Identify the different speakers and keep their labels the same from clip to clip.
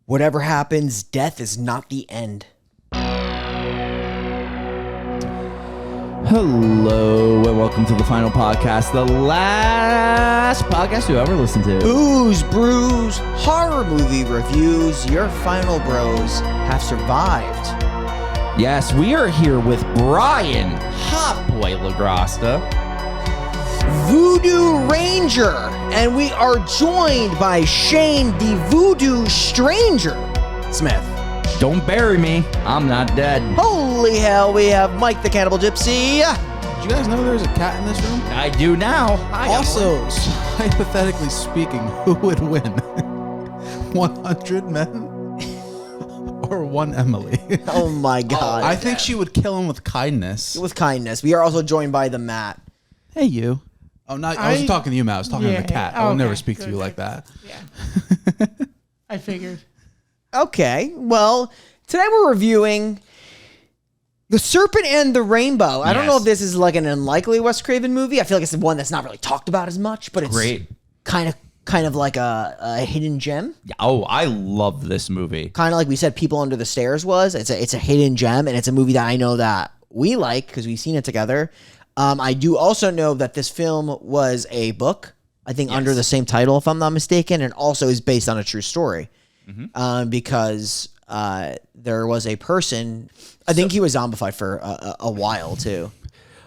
Speaker 1: Whatever happens, death is not the end.
Speaker 2: Hello and welcome to the final podcast, the last podcast you ever listened to.
Speaker 1: Booze, brews, horror movie reviews. Your final bros have survived.
Speaker 2: Yes, we are here with Brian Hot Boy LaGrasta,
Speaker 1: Voodoo Ranger, and we are joined by Shane the Voodoo Stranger Smith.
Speaker 2: Don't bury me, I'm not dead.
Speaker 1: Holy hell, we have Mike the Cannibal Gypsy.
Speaker 3: Did you guys know there's a cat in this room?
Speaker 2: I do now. Hi,
Speaker 3: Also, hypothetically speaking, who would win? 100 men or one Emily?
Speaker 1: Oh my god.
Speaker 3: I think she would kill him with kindness.
Speaker 1: With kindness. We are also joined by the Matt.
Speaker 3: Hey, you. Oh, not. I wasn't talking to you, Matt. I was talking to the cat. I would never speak to you like that.
Speaker 4: Yeah. I figured.
Speaker 1: Okay, well, today we're reviewing The Serpent and the Rainbow. I don't know if this is like an unlikely Wes Craven movie. I feel like it's the one that's not really talked about as much, but it's
Speaker 2: Great.
Speaker 1: kind of like a hidden gem.
Speaker 2: Oh, I love this movie.
Speaker 1: Kind of like we said People Under the Stairs was. It's a hidden gem, and it's a movie that I know that we like because we've seen it together. I do also know that this film was a book, I think under the same title, if I'm not mistaken, and also is based on a true story. Because there was a person, I think he was zombified for a while too.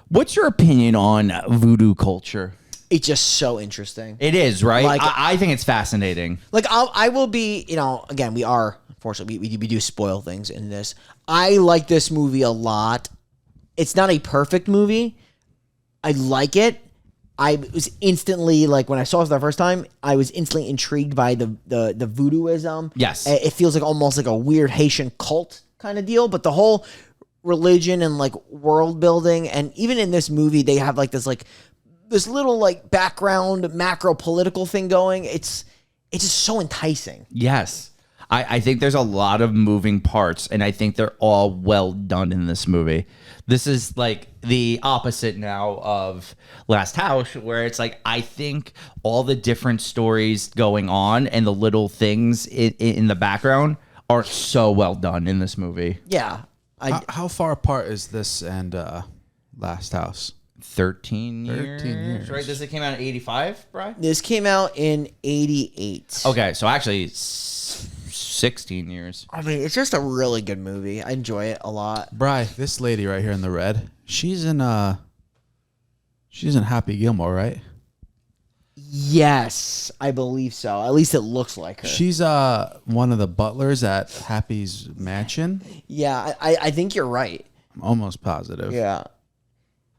Speaker 2: What's your opinion on voodoo culture?
Speaker 1: It's just so interesting.
Speaker 2: It is, right?
Speaker 1: Like-
Speaker 2: I think it's fascinating.
Speaker 1: Like I will be, again, we are, unfortunately, we do spoil things in this. I like this movie a lot. It's not a perfect movie. I like it. I was instantly, like, when I saw it for the first time, I was instantly intrigued by the voodooism.
Speaker 2: Yes.
Speaker 1: It feels like almost like a weird Haitian cult kind of deal, but the whole religion and, like, world building, and even in this movie, they have, like, this little, like, background macro political thing going. It's just so enticing.
Speaker 2: Yes. I think there's a lot of moving parts, and I think they're all well done in this movie. This is like the opposite now of Last House, where it's like, I think all the different stories going on and the little things in the background are so well done in this movie.
Speaker 1: Yeah.
Speaker 3: How far apart is this and Last House?
Speaker 2: 13 years.
Speaker 3: 13 years.
Speaker 2: Right? This came out in 85, Brian?
Speaker 1: This came out in 88.
Speaker 2: Okay, so actually 16 years.
Speaker 1: I mean, it's just a really good movie. I enjoy it a lot.
Speaker 3: Bri, this lady right here in the red, she's in Happy Gilmore, right?
Speaker 1: Yes, I believe so. At least it looks like her.
Speaker 3: She's one of the butlers at Happy's mansion.
Speaker 1: Yeah, I think you're right.
Speaker 3: I'm almost positive.
Speaker 1: Yeah.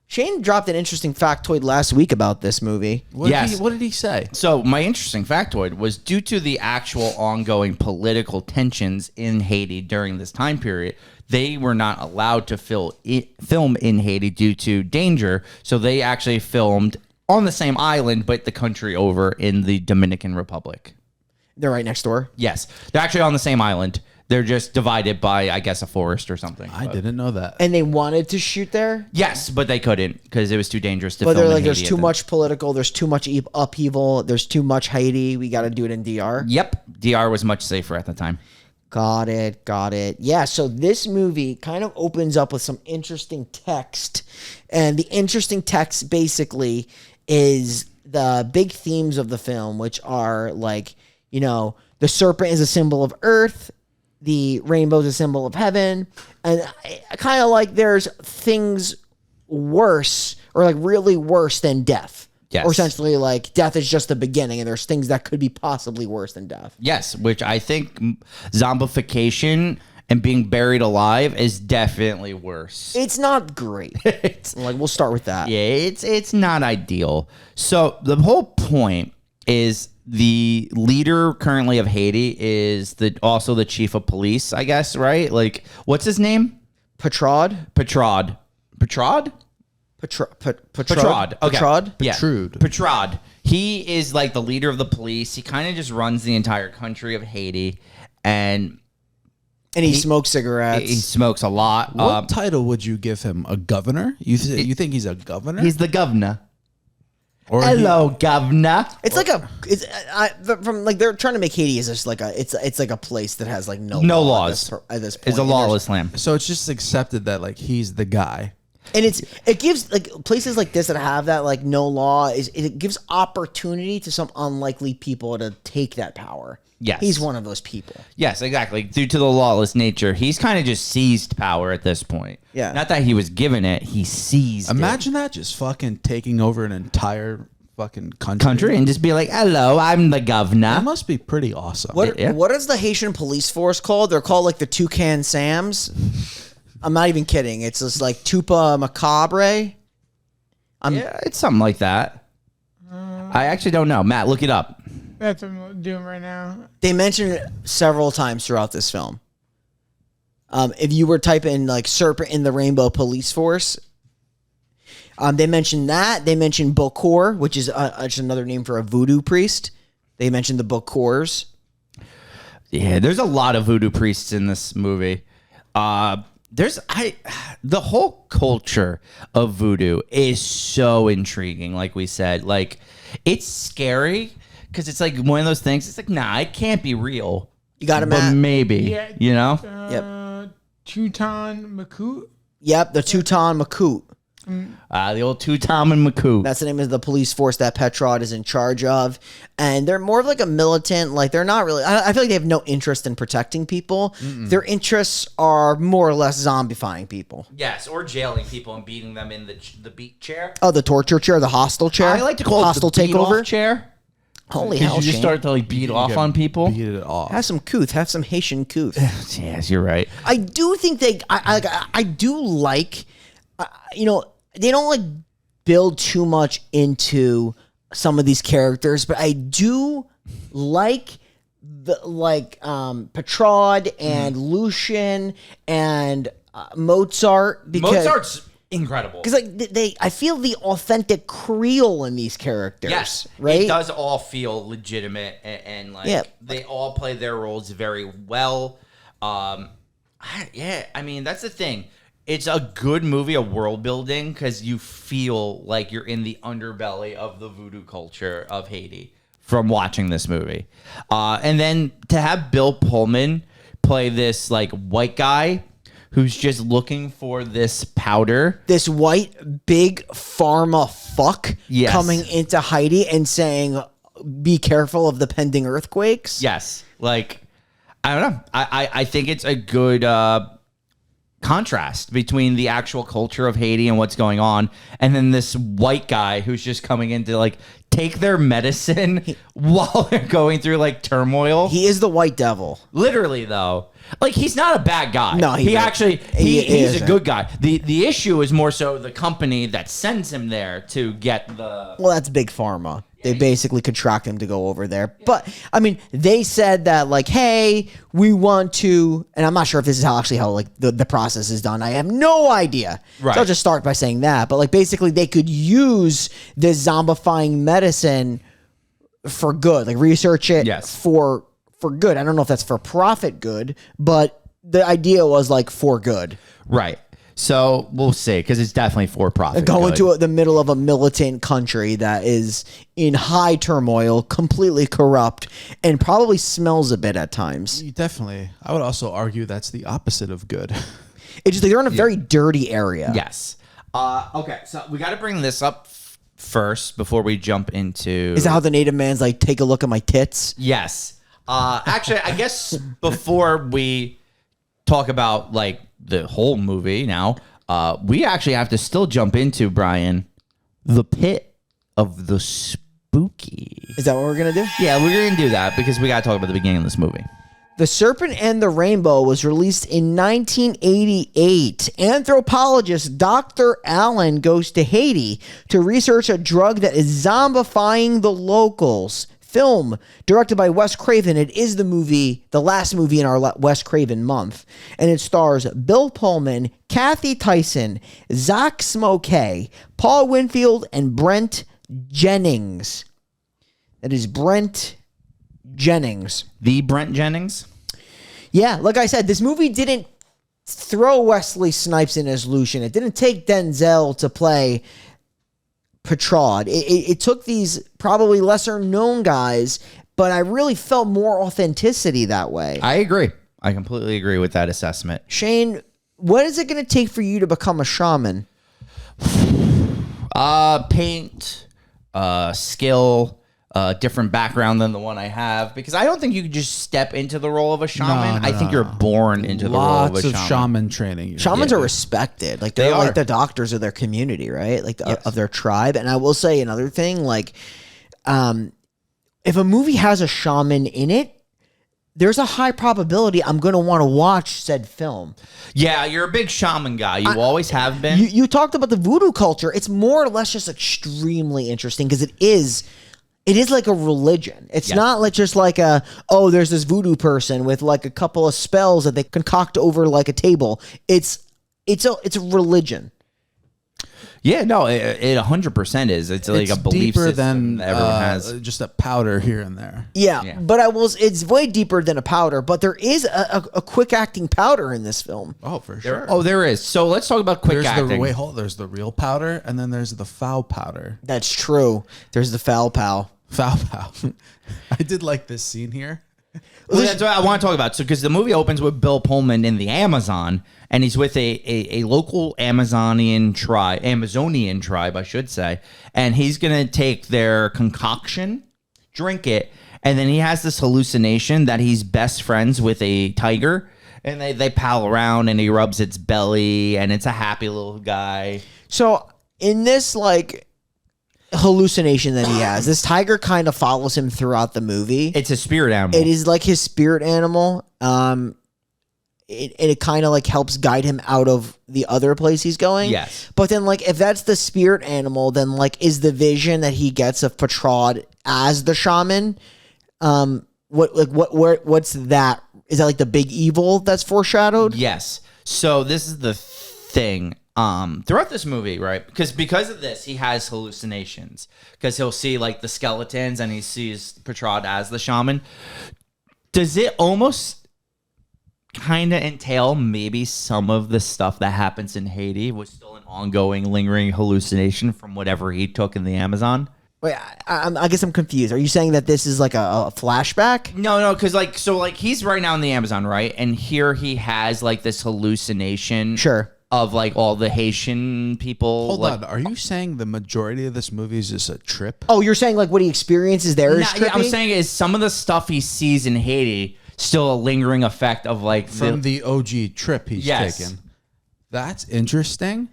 Speaker 1: Shane dropped an interesting factoid last week about this movie.
Speaker 3: What did he say?
Speaker 2: So my interesting factoid was due to the actual ongoing political tensions in Haiti during this time period, they were not allowed to film in Haiti due to danger. So they actually filmed on the same island, but the country over in the Dominican Republic.
Speaker 1: They're right next door.
Speaker 2: Yes, they're actually on the same island. They're just divided by, I guess, a forest or something.
Speaker 3: I didn't know that.
Speaker 1: And they wanted to shoot there?
Speaker 2: Yes, but they couldn't because it was too dangerous to
Speaker 1: But
Speaker 2: film
Speaker 1: they're
Speaker 2: in
Speaker 1: like,
Speaker 2: Haiti
Speaker 1: there's
Speaker 2: at
Speaker 1: too
Speaker 2: the-
Speaker 1: much political, there's too much upheaval, there's too much Haiti. We got to do it in DR.
Speaker 2: Yep, DR was much safer at the time.
Speaker 1: Got it. Yeah, so this movie kind of opens up with some interesting text. And the interesting text basically is the big themes of the film, which are like, the serpent is a symbol of earth, the rainbow is a symbol of heaven, and kind of like there's things worse or like really worse than death.
Speaker 2: Yes.
Speaker 1: Or essentially like death is just the beginning and there's things that could be possibly worse than death.
Speaker 2: Yes, which I think zombification and being buried alive is definitely worse.
Speaker 1: It's not great. Like, we'll start with that.
Speaker 2: Yeah, it's not ideal. So the whole point is the leader currently of Haiti is also the chief of police, I guess, right? Like, what's his name?
Speaker 1: Petrod?
Speaker 2: Petrod.
Speaker 1: Petrod.
Speaker 2: Okay.
Speaker 1: Petrod?
Speaker 2: Yeah.
Speaker 3: Petrud.
Speaker 2: Petrod. He is like the leader of the police. He kind of just runs the entire country of Haiti, and
Speaker 1: he smokes cigarettes.
Speaker 2: he smokes a lot.
Speaker 3: What title would you give him? A governor? You think he's a governor?
Speaker 2: He's the governor.
Speaker 3: Or
Speaker 2: Hello, governor.
Speaker 1: It's like from like they're trying to make Haiti as just like it's like a place that has like no law
Speaker 2: laws.
Speaker 1: At this point.
Speaker 2: It's a lawless land.
Speaker 3: So it's just accepted that like he's the guy.
Speaker 1: And it gives like places like this that have that like no law it gives opportunity to some unlikely people to take that power.
Speaker 2: Yes.
Speaker 1: He's one of those people.
Speaker 2: Yes, exactly. Due to the lawless nature, he's kind of just seized power at this point.
Speaker 1: Yeah.
Speaker 2: Not that he was given it, he seized
Speaker 3: Imagine that, just fucking taking over an entire fucking country.
Speaker 2: and just be like, hello, I'm the governor.
Speaker 3: That must be pretty awesome.
Speaker 1: What
Speaker 2: Yeah.
Speaker 1: what is the Haitian police force called? They're called like the Toucan Sams. I'm not even kidding. It's just like Tupa Macabre.
Speaker 2: Yeah, it's something like that. I actually don't know. Matt, look it up.
Speaker 4: That's what I'm doing right now.
Speaker 1: They mention it several times throughout this film. If you were typing like Serpent in the Rainbow Police Force, they mentioned that. They mentioned Bokor, which is just another name for a voodoo priest. They mentioned the Bokors.
Speaker 2: Yeah, there's a lot of voodoo priests in this movie. The whole culture of voodoo is so intriguing. Like we said, like it's scary because it's like one of those things. It's like, nah, it can't be real.
Speaker 1: You got it,
Speaker 2: But
Speaker 1: Matt?
Speaker 2: maybe,
Speaker 4: Yeah.
Speaker 2: you know?
Speaker 4: Teuton Makut.
Speaker 1: Yep, the Teuton Makut.
Speaker 2: The old Tutankhamun Maku.
Speaker 1: That's the name of the police force that Petrod is in charge of. And they're more of like a militant, like they're not really, I feel like they have no interest in protecting people. Their interests are more or less zombifying people.
Speaker 2: Yes, or jailing people and beating them in the beat chair.
Speaker 1: Oh, the torture chair, the hostel chair.
Speaker 2: I like to call
Speaker 1: hostile
Speaker 2: it the beat
Speaker 1: takeover
Speaker 2: off chair.
Speaker 1: Holy
Speaker 2: Because
Speaker 1: hell,
Speaker 2: you just
Speaker 1: Shane.
Speaker 2: start to like beat off on people.
Speaker 3: Beat it off.
Speaker 1: Have some couth. Have some Haitian couth.
Speaker 2: Yes, you're right.
Speaker 1: I do think I do like, you know, they don't like build too much into some of these characters, but I do like the Petrod and Lucian and Mozart because
Speaker 2: Mozart's incredible.
Speaker 1: like I feel the authentic Creole in these characters.
Speaker 2: Yes,
Speaker 1: right.
Speaker 2: It does all feel legitimate and like
Speaker 1: Yeah.
Speaker 2: they all play their roles very well. I mean that's the thing. It's a good movie of world building because you feel like you're in the underbelly of the voodoo culture of Haiti from watching this movie. And then to have Bill Pullman play this like white guy who's just looking for this powder.
Speaker 1: This white big pharma fuck
Speaker 2: Yes.
Speaker 1: coming into Haiti and saying, "Be careful of the pending earthquakes."
Speaker 2: Yes. Like, I don't know. I think it's a good contrast between the actual culture of Haiti and what's going on, and then this white guy who's just coming in to like take their medicine while they're going through like turmoil.
Speaker 1: He is the white devil.
Speaker 2: Literally, though, like he's not a bad guy.
Speaker 1: No,
Speaker 2: he's a
Speaker 1: isn't.
Speaker 2: good guy. The issue is more so the company that sends him there to get the.
Speaker 1: Well, that's big pharma. They basically contract him to go over there. But, I mean, they said that, like, hey, we want to, and I'm not sure if this is how like, the process is done. I have no idea.
Speaker 2: Right.
Speaker 1: So I'll just start by saying that. But, like, basically, they could use this zombifying medicine for good. Like, research it
Speaker 2: Yes.
Speaker 1: for good. I don't know if that's for profit good, but the idea was, like, for good.
Speaker 2: Right. So we'll see, because it's definitely for profit.
Speaker 1: Go
Speaker 2: good.
Speaker 1: into the middle of a militant country that is in high turmoil, completely corrupt, and probably smells a bit at times.
Speaker 3: Definitely. I would also argue that's the opposite of good.
Speaker 1: It's just like they're in a very dirty area.
Speaker 2: Yes. Okay, so we got to bring this up first before we jump into.
Speaker 1: Is that how the native man's like, take a look at my tits?
Speaker 2: Yes. Actually, I guess before we talk about like the whole movie now, we actually have to still jump into, Brian, the pit of the spooky.
Speaker 1: Is that what we're going to do?
Speaker 2: Yeah, we're going to do that because we got to talk about the beginning of this movie.
Speaker 1: The Serpent and the Rainbow was released in 1988. Anthropologist Dr. Allen goes to Haiti to research a drug that is zombifying the locals. Film directed by Wes Craven. It is the last movie in our Wes Craven month, and it stars Bill Pullman, Kathy Tyson, Zach Smokey, Paul Winfield, and Brent Jennings. That is Brent Jennings.
Speaker 2: The Brent Jennings?
Speaker 1: Yeah, like I said, this movie didn't throw Wesley Snipes in as Lucian. It didn't take Denzel to play portrayed. It took these probably lesser known guys, but I really felt more authenticity that way.
Speaker 2: I agree. I completely agree with that assessment.
Speaker 1: Shane, what is it going to take for you to become a shaman?
Speaker 2: Paint, skill, different background than the one I have, because I don't think you can just step into the role of a shaman. I think you're born into the role of a shaman.
Speaker 3: Lots of shaman training.
Speaker 1: Shamans are respected. Like they're like the doctors of their community, right? Like of their tribe. And I will say another thing, like if a movie has a shaman in it, there's a high probability I'm going to want to watch said film.
Speaker 2: Yeah, you're a big shaman guy. You always have been.
Speaker 1: You talked about the voodoo culture. It's more or less just extremely interesting because it is like a religion. It's not like just like there's this voodoo person with like a couple of spells that they concoct over like a table. It's a religion.
Speaker 2: Yeah, no, it 100% is. It's like a belief
Speaker 3: deeper
Speaker 2: system
Speaker 3: than
Speaker 2: everyone has.
Speaker 3: just a powder here and there.
Speaker 1: Yeah. But it's way deeper than a powder. But there is a quick acting powder in this film.
Speaker 3: Oh, for sure.
Speaker 2: There is. So let's talk about quick acting.
Speaker 3: There's the real powder, and then there's the foul powder.
Speaker 1: That's true. There's the foul pow.
Speaker 3: Foul pow. I did like this scene here.
Speaker 2: Well, that's what I want to talk about. So, because the movie opens with Bill Pullman in the Amazon, and he's with a local Amazonian tribe, I should say, and he's gonna take their concoction, drink it, and then he has this hallucination that he's best friends with a tiger, and they pal around, and he rubs its belly, and it's a happy little guy.
Speaker 1: So in this like hallucination that he has, this tiger kind of follows him throughout the movie.
Speaker 2: It's a spirit animal.
Speaker 1: It is like his spirit animal. It kind of like helps guide him out of the other place he's going.
Speaker 2: Yes.
Speaker 1: But then like if that's the spirit animal, then like is the vision that he gets of Petrod as the shaman? What's that? Is that like the big evil that's foreshadowed?
Speaker 2: Yes. So this is the thing. Throughout this movie, right? Because of this, he has hallucinations. Because he'll see like the skeletons and he sees Petrod as the shaman. Does it almost kind of entail maybe some of the stuff that happens in Haiti was still an ongoing, lingering hallucination from whatever he took in the Amazon?
Speaker 1: Wait, I guess I'm confused. Are you saying that this is like a flashback?
Speaker 2: No, because he's right now in the Amazon, right? And here he has like this hallucination.
Speaker 1: Sure.
Speaker 2: Of like all the Haitian people.
Speaker 3: Hold on, are you saying the majority of this movie is just a trip?
Speaker 1: Oh, you're saying like what he experiences there is trippy?
Speaker 2: Yeah, I'm saying is some of the stuff he sees in Haiti still a lingering effect of like
Speaker 3: from the OG trip he's taken. That's interesting.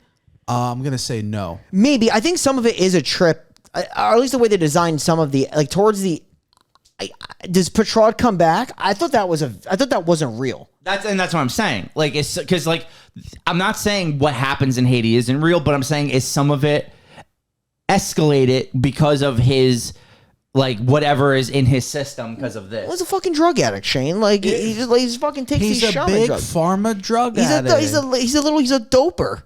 Speaker 3: I'm gonna say no.
Speaker 1: Maybe I think some of it is a trip, or at least the way they designed some of the like towards the. Does Petrod come back? I thought that wasn't real.
Speaker 2: That's what I'm saying. Like it's because like I'm not saying what happens in Haiti isn't real, but I'm saying is some of it escalated because of his like whatever is in his system because of this.
Speaker 1: Well, he's a fucking drug addict, Shane. Like he just fucking takes these shaman
Speaker 3: big
Speaker 1: drugs.
Speaker 3: pharma drug addict.
Speaker 1: He's a doper.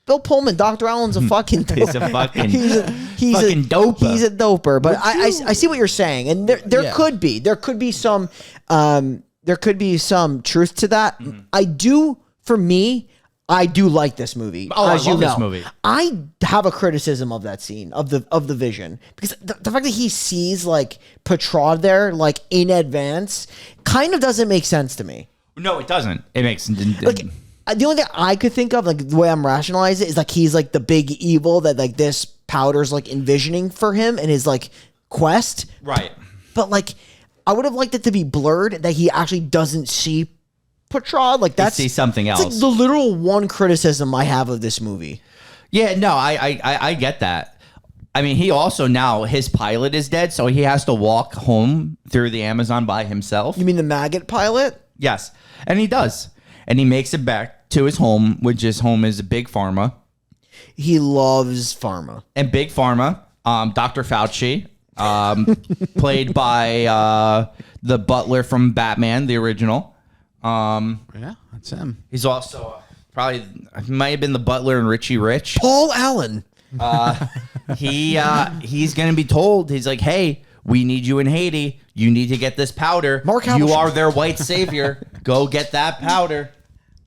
Speaker 1: Bill Pullman, Dr. Allen's a fucking doper.
Speaker 2: He's a fucking
Speaker 1: fucking
Speaker 2: doper.
Speaker 1: He's a doper. But I see what you're saying, and there could be some truth to that.
Speaker 2: Mm-hmm.
Speaker 1: I do like this movie.
Speaker 2: Oh, I love this movie.
Speaker 1: I have a criticism of that scene of the vision because the fact that he sees like Petrod there like in advance kind of doesn't make sense to me.
Speaker 2: No, it doesn't. It makes
Speaker 1: like. The only thing I could think of, like the way I'm rationalizing it, is like he's like the big evil that like this powder's like envisioning for him in his like quest.
Speaker 2: Right.
Speaker 1: But like I would have liked it to be blurred that he actually doesn't see Petrod. Like that's
Speaker 2: see something else.
Speaker 1: It's like the literal one criticism I have of this movie.
Speaker 2: Yeah, no, I get that. I mean, he also now his pilot is dead, so he has to walk home through the Amazon by himself.
Speaker 1: You mean the maggot pilot?
Speaker 2: Yes, and he does, and he makes it back to his home, which his home is Big Pharma.
Speaker 1: He loves pharma.
Speaker 2: And Big Pharma, Dr. Fauci, played by the butler from Batman, the original.
Speaker 3: Yeah, that's him.
Speaker 2: He's also probably might have been the butler in Richie Rich.
Speaker 1: Paul Allen.
Speaker 2: He's gonna be told. He's like, hey, we need you in Haiti. You need to get this powder.
Speaker 1: Mark
Speaker 2: you are their white savior. Go get that powder.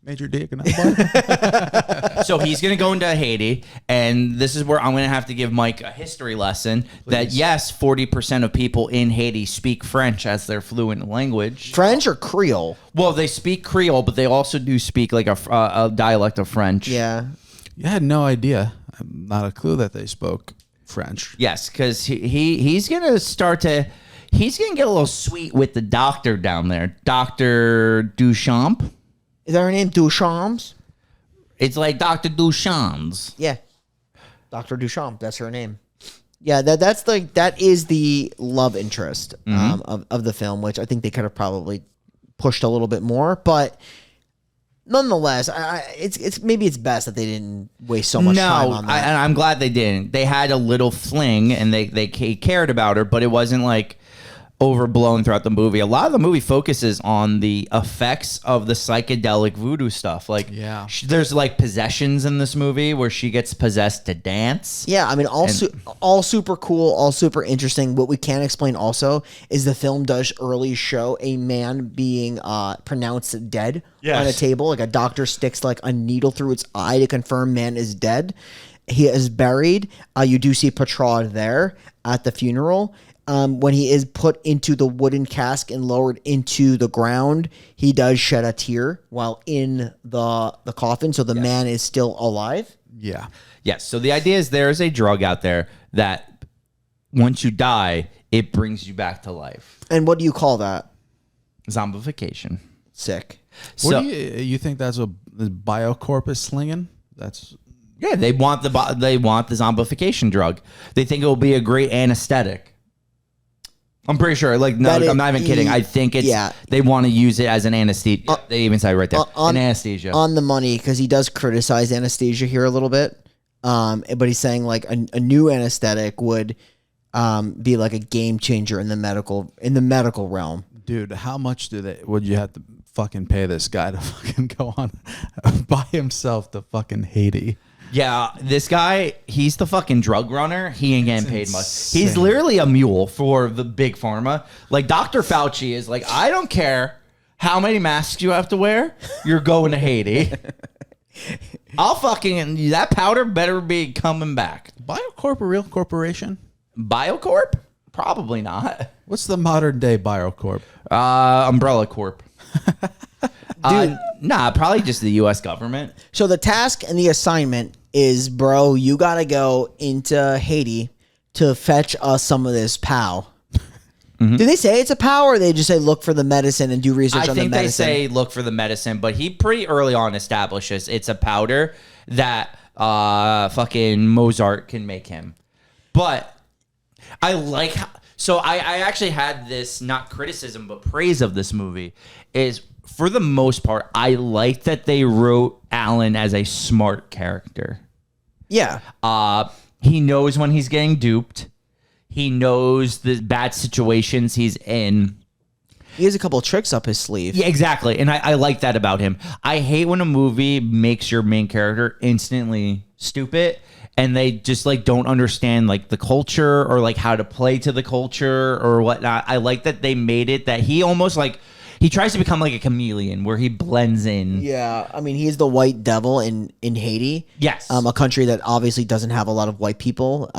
Speaker 3: Major dick and that
Speaker 2: So he's going to go into Haiti, and this is where I'm going to have to give Mike a history lesson. That yes, 40% of people in Haiti speak French as their fluent language.
Speaker 1: French or Creole?
Speaker 2: Well, they speak Creole, but they also do speak like a dialect of French.
Speaker 1: Yeah.
Speaker 3: You had no idea. Not a clue that they spoke French.
Speaker 2: Yes, because he's going to start to... He's going to get a little sweet with the doctor down there. Dr. Duchamp.
Speaker 1: Is that her name? Duchamps?
Speaker 2: It's like Dr. Duchamp's.
Speaker 1: Yeah. Dr. Duchamp. That's her name. Yeah, that is the love interest of the film, which I think they could have probably pushed a little bit more, but nonetheless, it's maybe it's best that they didn't waste so much time on that.
Speaker 2: And I'm glad they didn't. They had a little fling, and they cared about her, but it wasn't like overblown throughout the movie. A lot of the movie focuses on the effects of the psychedelic voodoo stuff. Like, there's like possessions in this movie where she gets possessed to dance.
Speaker 1: Yeah, I mean, all super cool, all super interesting. What we can't explain also is the film does early show a man being pronounced dead on a table. Like a doctor sticks like a needle through its eye to confirm man is dead. He is buried. You do see Petrard there at the funeral. When he is put into the wooden cask and lowered into the ground, he does shed a tear while in the coffin. So the man is still alive.
Speaker 3: Yeah.
Speaker 2: Yes. So the idea is there is a drug out there that once you die, it brings you back to life.
Speaker 1: And what do you call that?
Speaker 2: Zombification.
Speaker 1: Sick.
Speaker 3: What do you think that's what the Biocorp is slinging? That's...
Speaker 2: Yeah, they want the zombification drug. They think it will be a great anesthetic. I'm pretty sure. Like, no, I'm not even kidding. I think it's they want to use it as an anesthesia. They even say right there, an anesthesia.
Speaker 1: On the money, because he does criticize anesthesia here a little bit. But he's saying like a new anesthetic would be like a game changer in the medical realm.
Speaker 3: Dude, how much would you have to fucking pay this guy to fucking go on by himself to fucking Haiti?
Speaker 2: Yeah, this guy, he's the fucking drug runner. He ain't getting paid much. He's literally a mule for the big pharma. Like, Dr. Fauci is like, I don't care how many masks you have to wear. You're going to Haiti. That powder better be coming back.
Speaker 3: Biocorp a real corporation?
Speaker 2: Biocorp? Probably not.
Speaker 3: What's the modern day Biocorp?
Speaker 2: Umbrella Corp. Dude, probably just the U.S. government.
Speaker 1: So the task and the assignment is, bro, you got to go into Haiti to fetch us some of this POW. Mm-hmm. Do they say it's a POW, or they just say look for the medicine and do research on the medicine?
Speaker 2: I think they say look for the medicine, but he pretty early on establishes it's a powder that fucking Mozart can make him. But I like how... So I actually had this, not criticism, but praise of this movie, is for the most part, I like that they wrote Alan as a smart character.
Speaker 1: Yeah.
Speaker 2: He knows when he's getting duped. He knows the bad situations he's in.
Speaker 1: He has a couple of tricks up his sleeve.
Speaker 2: Yeah, exactly. And I like that about him. I hate when a movie makes your main character instantly stupid and they just like don't understand like the culture or like how to play to the culture or whatnot. I like that they made it that he almost like he tries to become like a chameleon where he blends in.
Speaker 1: Yeah, I mean, he's the white devil in Haiti.
Speaker 2: Yes.
Speaker 1: A country that obviously doesn't have a lot of white people.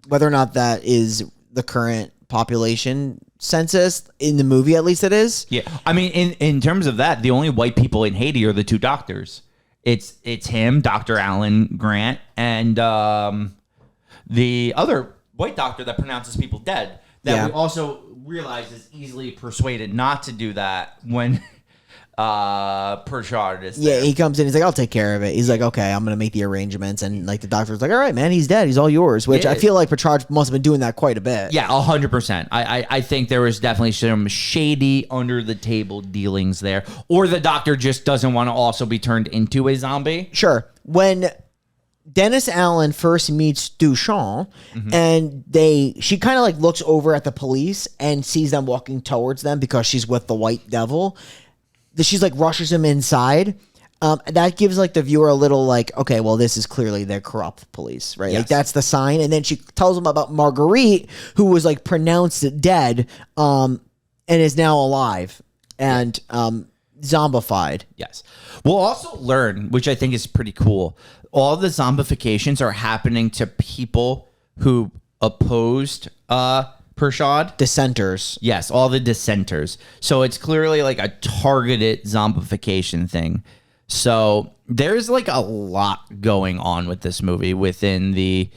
Speaker 1: Whether or not that is the current population census in the movie, at least it is.
Speaker 2: Yeah, I mean, in terms of that, the only white people in Haiti are the two doctors. It's him, Dr. Alan Grant, and the other white doctor that pronounces people dead. That we also realize is easily persuaded not to do that when Perchard is there.
Speaker 1: Yeah, he comes in, he's like, I'll take care of it. He's like, okay, I'm going to make the arrangements. And like the doctor's like, all right, man, he's dead. He's all yours. Which I feel like Perchard must have been doing that quite a bit.
Speaker 2: Yeah, 100%. I think there was definitely some shady under the table dealings there. Or the doctor just doesn't want to also be turned into a zombie.
Speaker 1: Sure. When Dennis Allen first meets Duchamp, and she kind of like looks over at the police and sees them walking towards them because she's with the white devil. She's like rushes him inside. That gives like the viewer a little like, okay, well, this is clearly their corrupt police, right?
Speaker 2: Yes.
Speaker 1: Like that's the sign. And then she tells him about Marguerite, who was like pronounced dead, and is now alive. And zombified.
Speaker 2: Yes. We'll also learn, which I think is pretty cool, all the zombifications are happening to people who opposed Pershad.
Speaker 1: Dissenters.
Speaker 2: Yes, all the dissenters. So it's clearly like a targeted zombification thing. So there's like a lot going on with this movie within the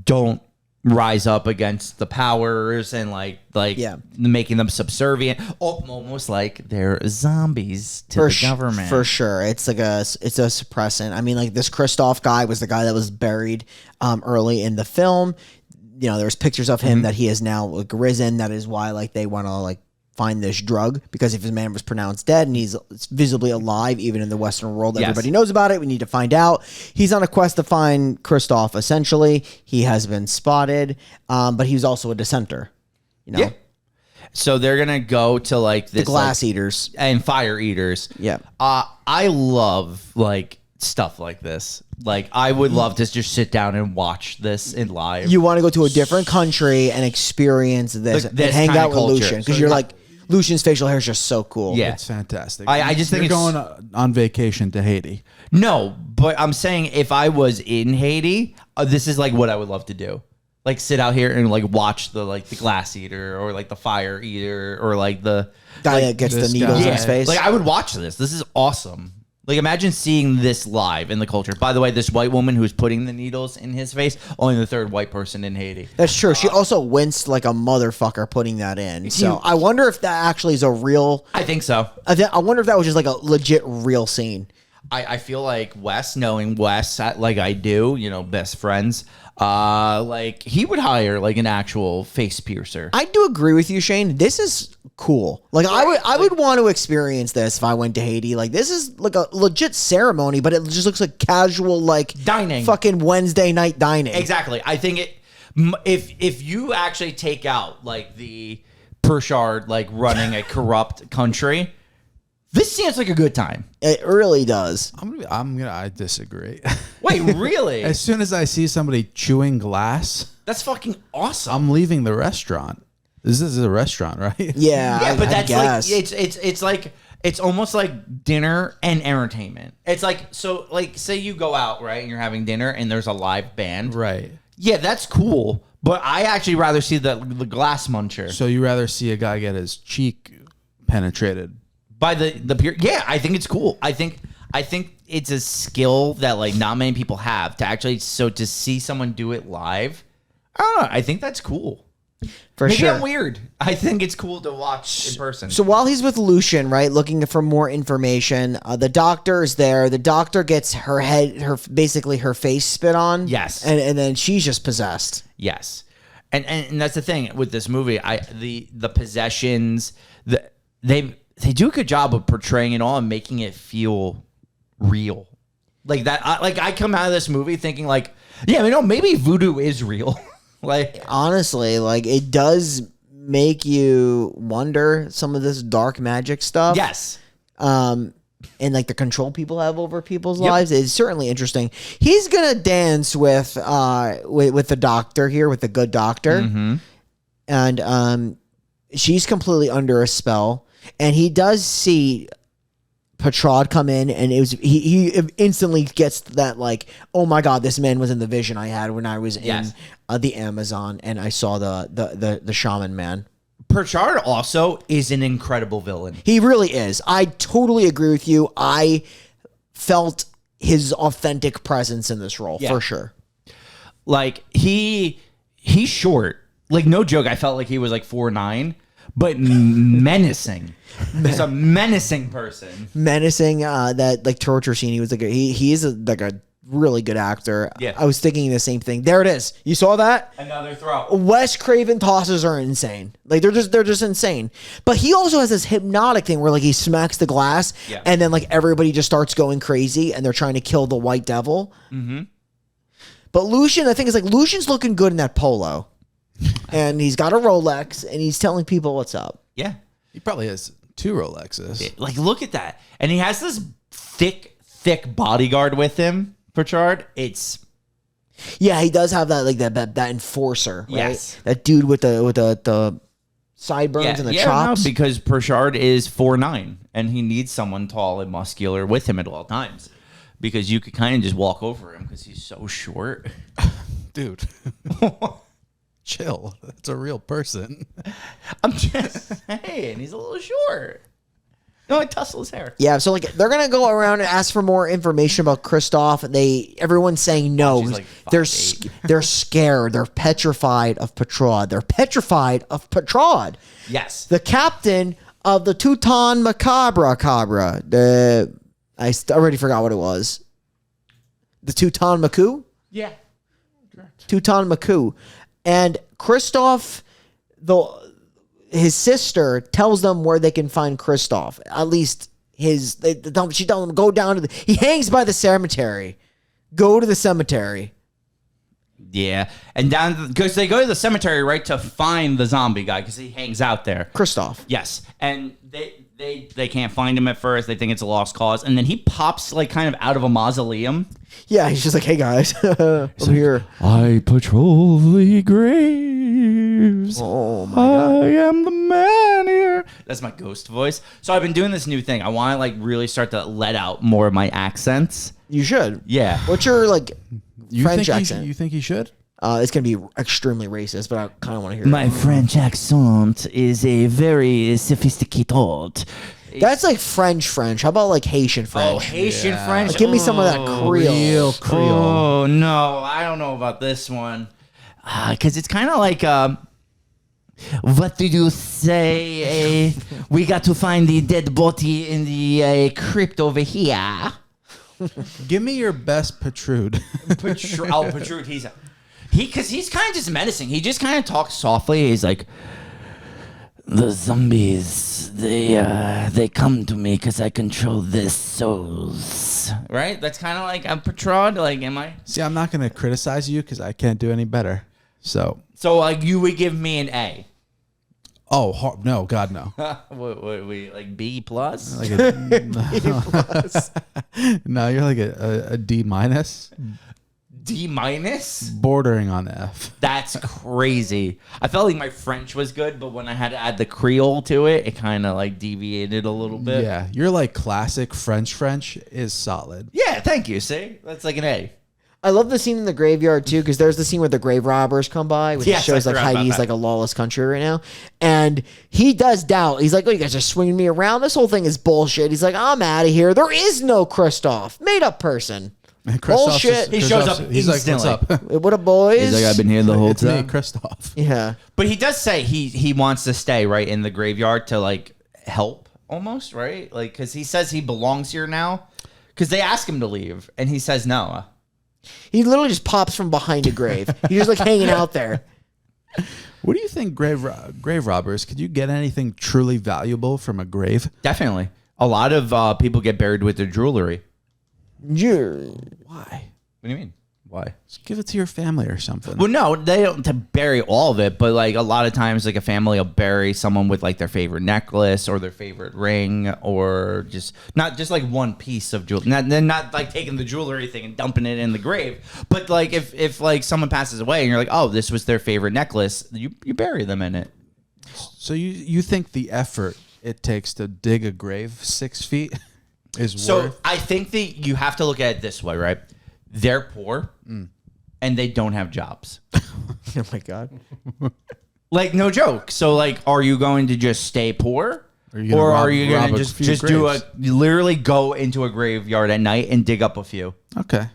Speaker 2: don't rise up against the powers and like making them subservient, almost like they're zombies to the government.
Speaker 1: For sure, it's a suppressant. I mean, like this Christoph guy was the guy that was buried early in the film. You know, there's pictures of him that he is now like risen. That is why like they want to like find this drug, because if his man was pronounced dead and he's visibly alive, even in the Western world, everybody knows about it. We need to find out. He's on a quest to find Christoph. Essentially, he has been spotted, but he was also a dissenter. You know,
Speaker 2: so they're gonna go to like this
Speaker 1: the glass eaters
Speaker 2: and fire eaters.
Speaker 1: Yeah,
Speaker 2: I love like stuff like this. Like I would love to just sit down and watch this in live.
Speaker 1: You want to go to a different country and experience this and hang out with Lucian, because you're like, Lucian's facial hair is just so cool.
Speaker 2: Yeah,
Speaker 3: it's fantastic.
Speaker 2: I just think
Speaker 3: you're going on vacation to Haiti.
Speaker 2: No, but I'm saying if I was in Haiti, this is like what I would love to do. Like sit out here and like watch the glass eater or like the fire eater or like the
Speaker 1: guy that gets the needles in his face.
Speaker 2: Like I would watch this. This is awesome. Like imagine seeing this live in the culture. By the way, this white woman who's putting the needles in his face, only the third white person in Haiti.
Speaker 1: That's true. She also winced like a motherfucker putting that in. So I wonder if that actually is a real...
Speaker 2: I think so.
Speaker 1: I wonder if that was just like a legit real scene.
Speaker 2: I feel like Wes, knowing Wes like I do, you know, best friends, like he would hire like an actual face piercer.
Speaker 1: I do agree with you, Shane. This is cool. Like I would want to experience this if I went to Haiti. Like this is like a legit ceremony, but it just looks like casual like
Speaker 2: dining,
Speaker 1: fucking Wednesday night dining.
Speaker 2: Exactly. I think if you actually take out like the Pershard like running a corrupt country, this seems like a good time.
Speaker 1: It really does.
Speaker 3: I disagree.
Speaker 2: Wait, really?
Speaker 3: As soon as I see somebody chewing glass,
Speaker 2: that's fucking awesome.
Speaker 3: I'm leaving the restaurant. This is a restaurant, right?
Speaker 1: Yeah,
Speaker 2: but
Speaker 1: that's
Speaker 2: like it's like it's almost like dinner and entertainment. It's like, so like say you go out, right, and you're having dinner and there's a live band.
Speaker 3: Right.
Speaker 2: Yeah, that's cool. But I actually rather see the glass muncher.
Speaker 3: So you rather see a guy get his cheek penetrated
Speaker 2: by the pure? Yeah, I think it's cool. I think it's a skill that like not many people have to actually. So to see someone do it live, I don't know. I think that's cool. Maybe
Speaker 1: sure.
Speaker 2: I'm weird. I think it's cool to watch in person.
Speaker 1: So while he's with Lucian, right, looking for more information, the doctor is there. The doctor gets her basically her face spit on.
Speaker 2: Yes,
Speaker 1: and then she's just possessed.
Speaker 2: Yes, and that's the thing with this movie. The possessions, they do a good job of portraying it all and making it feel real. Like that. I come out of this movie thinking like, yeah, maybe voodoo is real. Like
Speaker 1: honestly, like it does make you wonder some of this dark magic stuff.
Speaker 2: Yes.
Speaker 1: And like the control people have over people's lives is certainly interesting. He's gonna dance with the doctor here, with the good doctor, and she's completely under a spell. And he does see Petrod come in, and he instantly gets that like, oh my god, this man was in the vision I had when I was in the Amazon and I saw the shaman man.
Speaker 2: Perchard also is an incredible villain.
Speaker 1: He really is. I totally agree with you. I felt his authentic presence in this role for sure.
Speaker 2: Like he's short. Like no joke, I felt like he was like 4'9", but menacing. He's a menacing person.
Speaker 1: Menacing. That like torture scene. He was like he is like a really good actor.
Speaker 2: Yeah.
Speaker 1: I was thinking the same thing. There it is. You saw that?
Speaker 2: Another throw.
Speaker 1: Wes Craven tosses are insane. Like they're just insane. But he also has this hypnotic thing where like he smacks the glass and then like everybody just starts going crazy and they're trying to kill the white devil. Mm-hmm. But Lucian, the thing is like Lucian's looking good in that polo. And he's got a Rolex and he's telling people what's up.
Speaker 2: Yeah.
Speaker 3: He probably has 2 Rolexes.
Speaker 2: Like look at that. And he has this thick bodyguard with him. Perchard,
Speaker 1: he does have that like that enforcer, right?
Speaker 2: Yes,
Speaker 1: that dude with the sideburns and the chops.
Speaker 2: No, because Pritchard is 4'9", and he needs someone tall and muscular with him at all times. Because you could kind of just walk over him because he's so short.
Speaker 3: Dude. Chill. That's a real person.
Speaker 2: I'm just saying, he's a little short. No, I tussle his hair.
Speaker 1: Yeah, so like they're gonna go around and ask for more information about Christoph. Everyone's saying no.
Speaker 2: She's like
Speaker 1: They're scared. They're petrified of Petrod. They're petrified of Petrod.
Speaker 2: Yes.
Speaker 1: The captain of the Teuton Macabre Cabra. I already forgot what it was. The Teuton Maku?
Speaker 4: Yeah. Correct.
Speaker 1: Teuton Maku. And Christoph, his sister tells them where they can find Christoph. At least she tells them go down to he hangs by the cemetery. Go to the cemetery.
Speaker 2: Yeah. And because they go to the cemetery, right, to find the zombie guy because he hangs out there.
Speaker 1: Christoph.
Speaker 2: Yes. And they can't find him at first. They think it's a lost cause. And then he pops like kind of out of a mausoleum.
Speaker 1: Yeah, he's just like, hey guys, I'm here.
Speaker 2: I patrol the graves.
Speaker 1: Oh my God.
Speaker 2: I am the man here. That's my ghost voice. So I've been doing this new thing. I want to like really start to let out more of my accents.
Speaker 1: You should.
Speaker 2: Yeah.
Speaker 1: What's your like French accent?
Speaker 3: You think he should?
Speaker 1: It's gonna be extremely racist, but I kind of want to hear
Speaker 2: My
Speaker 1: it.
Speaker 2: French accent is a very sophisticated.
Speaker 1: That's like French. How about like Haitian French?
Speaker 2: Oh, Haitian French.
Speaker 1: Like, give me some of that Creole.
Speaker 3: Real Creole.
Speaker 2: Oh no, I don't know about this one. Because it's kind of like, what do you say? We got to find the dead body in the crypt over here.
Speaker 3: Give me your best Protrude.
Speaker 2: Protrude. Because he's kind of just menacing. He just kind of talks softly. He's like, the zombies, they come to me because I control their souls. Right? That's kind of like I'm Petrod. Like, am I?
Speaker 3: See, I'm not going to criticize you because I can't do any better. So
Speaker 2: like, you would give me an A.
Speaker 3: Oh, no, God, no.
Speaker 2: what we like B plus?
Speaker 3: Like no, you're like a D minus.
Speaker 2: D minus?
Speaker 3: Bordering on F.
Speaker 2: That's crazy. I felt like my French was good, but when I had to add the Creole to it, it kind of like deviated a little bit.
Speaker 3: Yeah, you're like classic French is solid.
Speaker 2: Yeah, thank you. See? That's like an A.
Speaker 1: I love the scene in the graveyard too, because there's the scene where the grave robbers come by, which
Speaker 2: Yes,
Speaker 1: shows
Speaker 2: I
Speaker 1: like
Speaker 2: forgot about
Speaker 1: Haiti's
Speaker 2: that.
Speaker 1: like a lawless country right now, and he does doubt. He's like, "Oh, you guys are swinging me around. This whole thing is bullshit." He's like, "I'm out of here. There is no Christoph, made up person." Bullshit.
Speaker 2: He shows up
Speaker 3: He's like,
Speaker 2: instantly.
Speaker 3: what's up?
Speaker 1: What up, boys?
Speaker 2: He's like, I've been here the whole
Speaker 3: It's me,
Speaker 2: time.
Speaker 3: Christoph.
Speaker 1: Yeah.
Speaker 2: But he does say he wants to stay right in the graveyard to like help almost, right? Like, because he says he belongs here now. Because they ask him to leave, and he says no.
Speaker 1: He literally just pops from behind a grave. He's just like hanging out there.
Speaker 3: What do you think, grave robbers? Could you get anything truly valuable from a grave?
Speaker 2: Definitely. A lot of people get buried with their jewelry.
Speaker 1: Yeah.
Speaker 3: Why?
Speaker 2: What do you mean? Why?
Speaker 3: Just give it to your family or something.
Speaker 2: Well, no, they don't to bury all of it, but like a lot of times, like a family will bury someone with like their favorite necklace or their favorite ring, or just not just like one piece of jewelry. Not like taking the jewelry thing and dumping it in the grave, but like if like someone passes away and you're like, oh, this was their favorite necklace, you bury them in it.
Speaker 3: So you think the effort it takes to dig a grave 6 feet is
Speaker 2: So
Speaker 3: worth?
Speaker 2: I think that you have to look at it this way, right? They're poor and they don't have jobs.
Speaker 1: Oh my God.
Speaker 2: Like, no joke. So, like, are you going to just stay poor?
Speaker 3: Or
Speaker 2: Are you going
Speaker 3: rob
Speaker 2: to
Speaker 3: a
Speaker 2: just
Speaker 3: few
Speaker 2: do
Speaker 3: graves?
Speaker 2: literally go into a graveyard at night and dig up a few?
Speaker 3: Okay.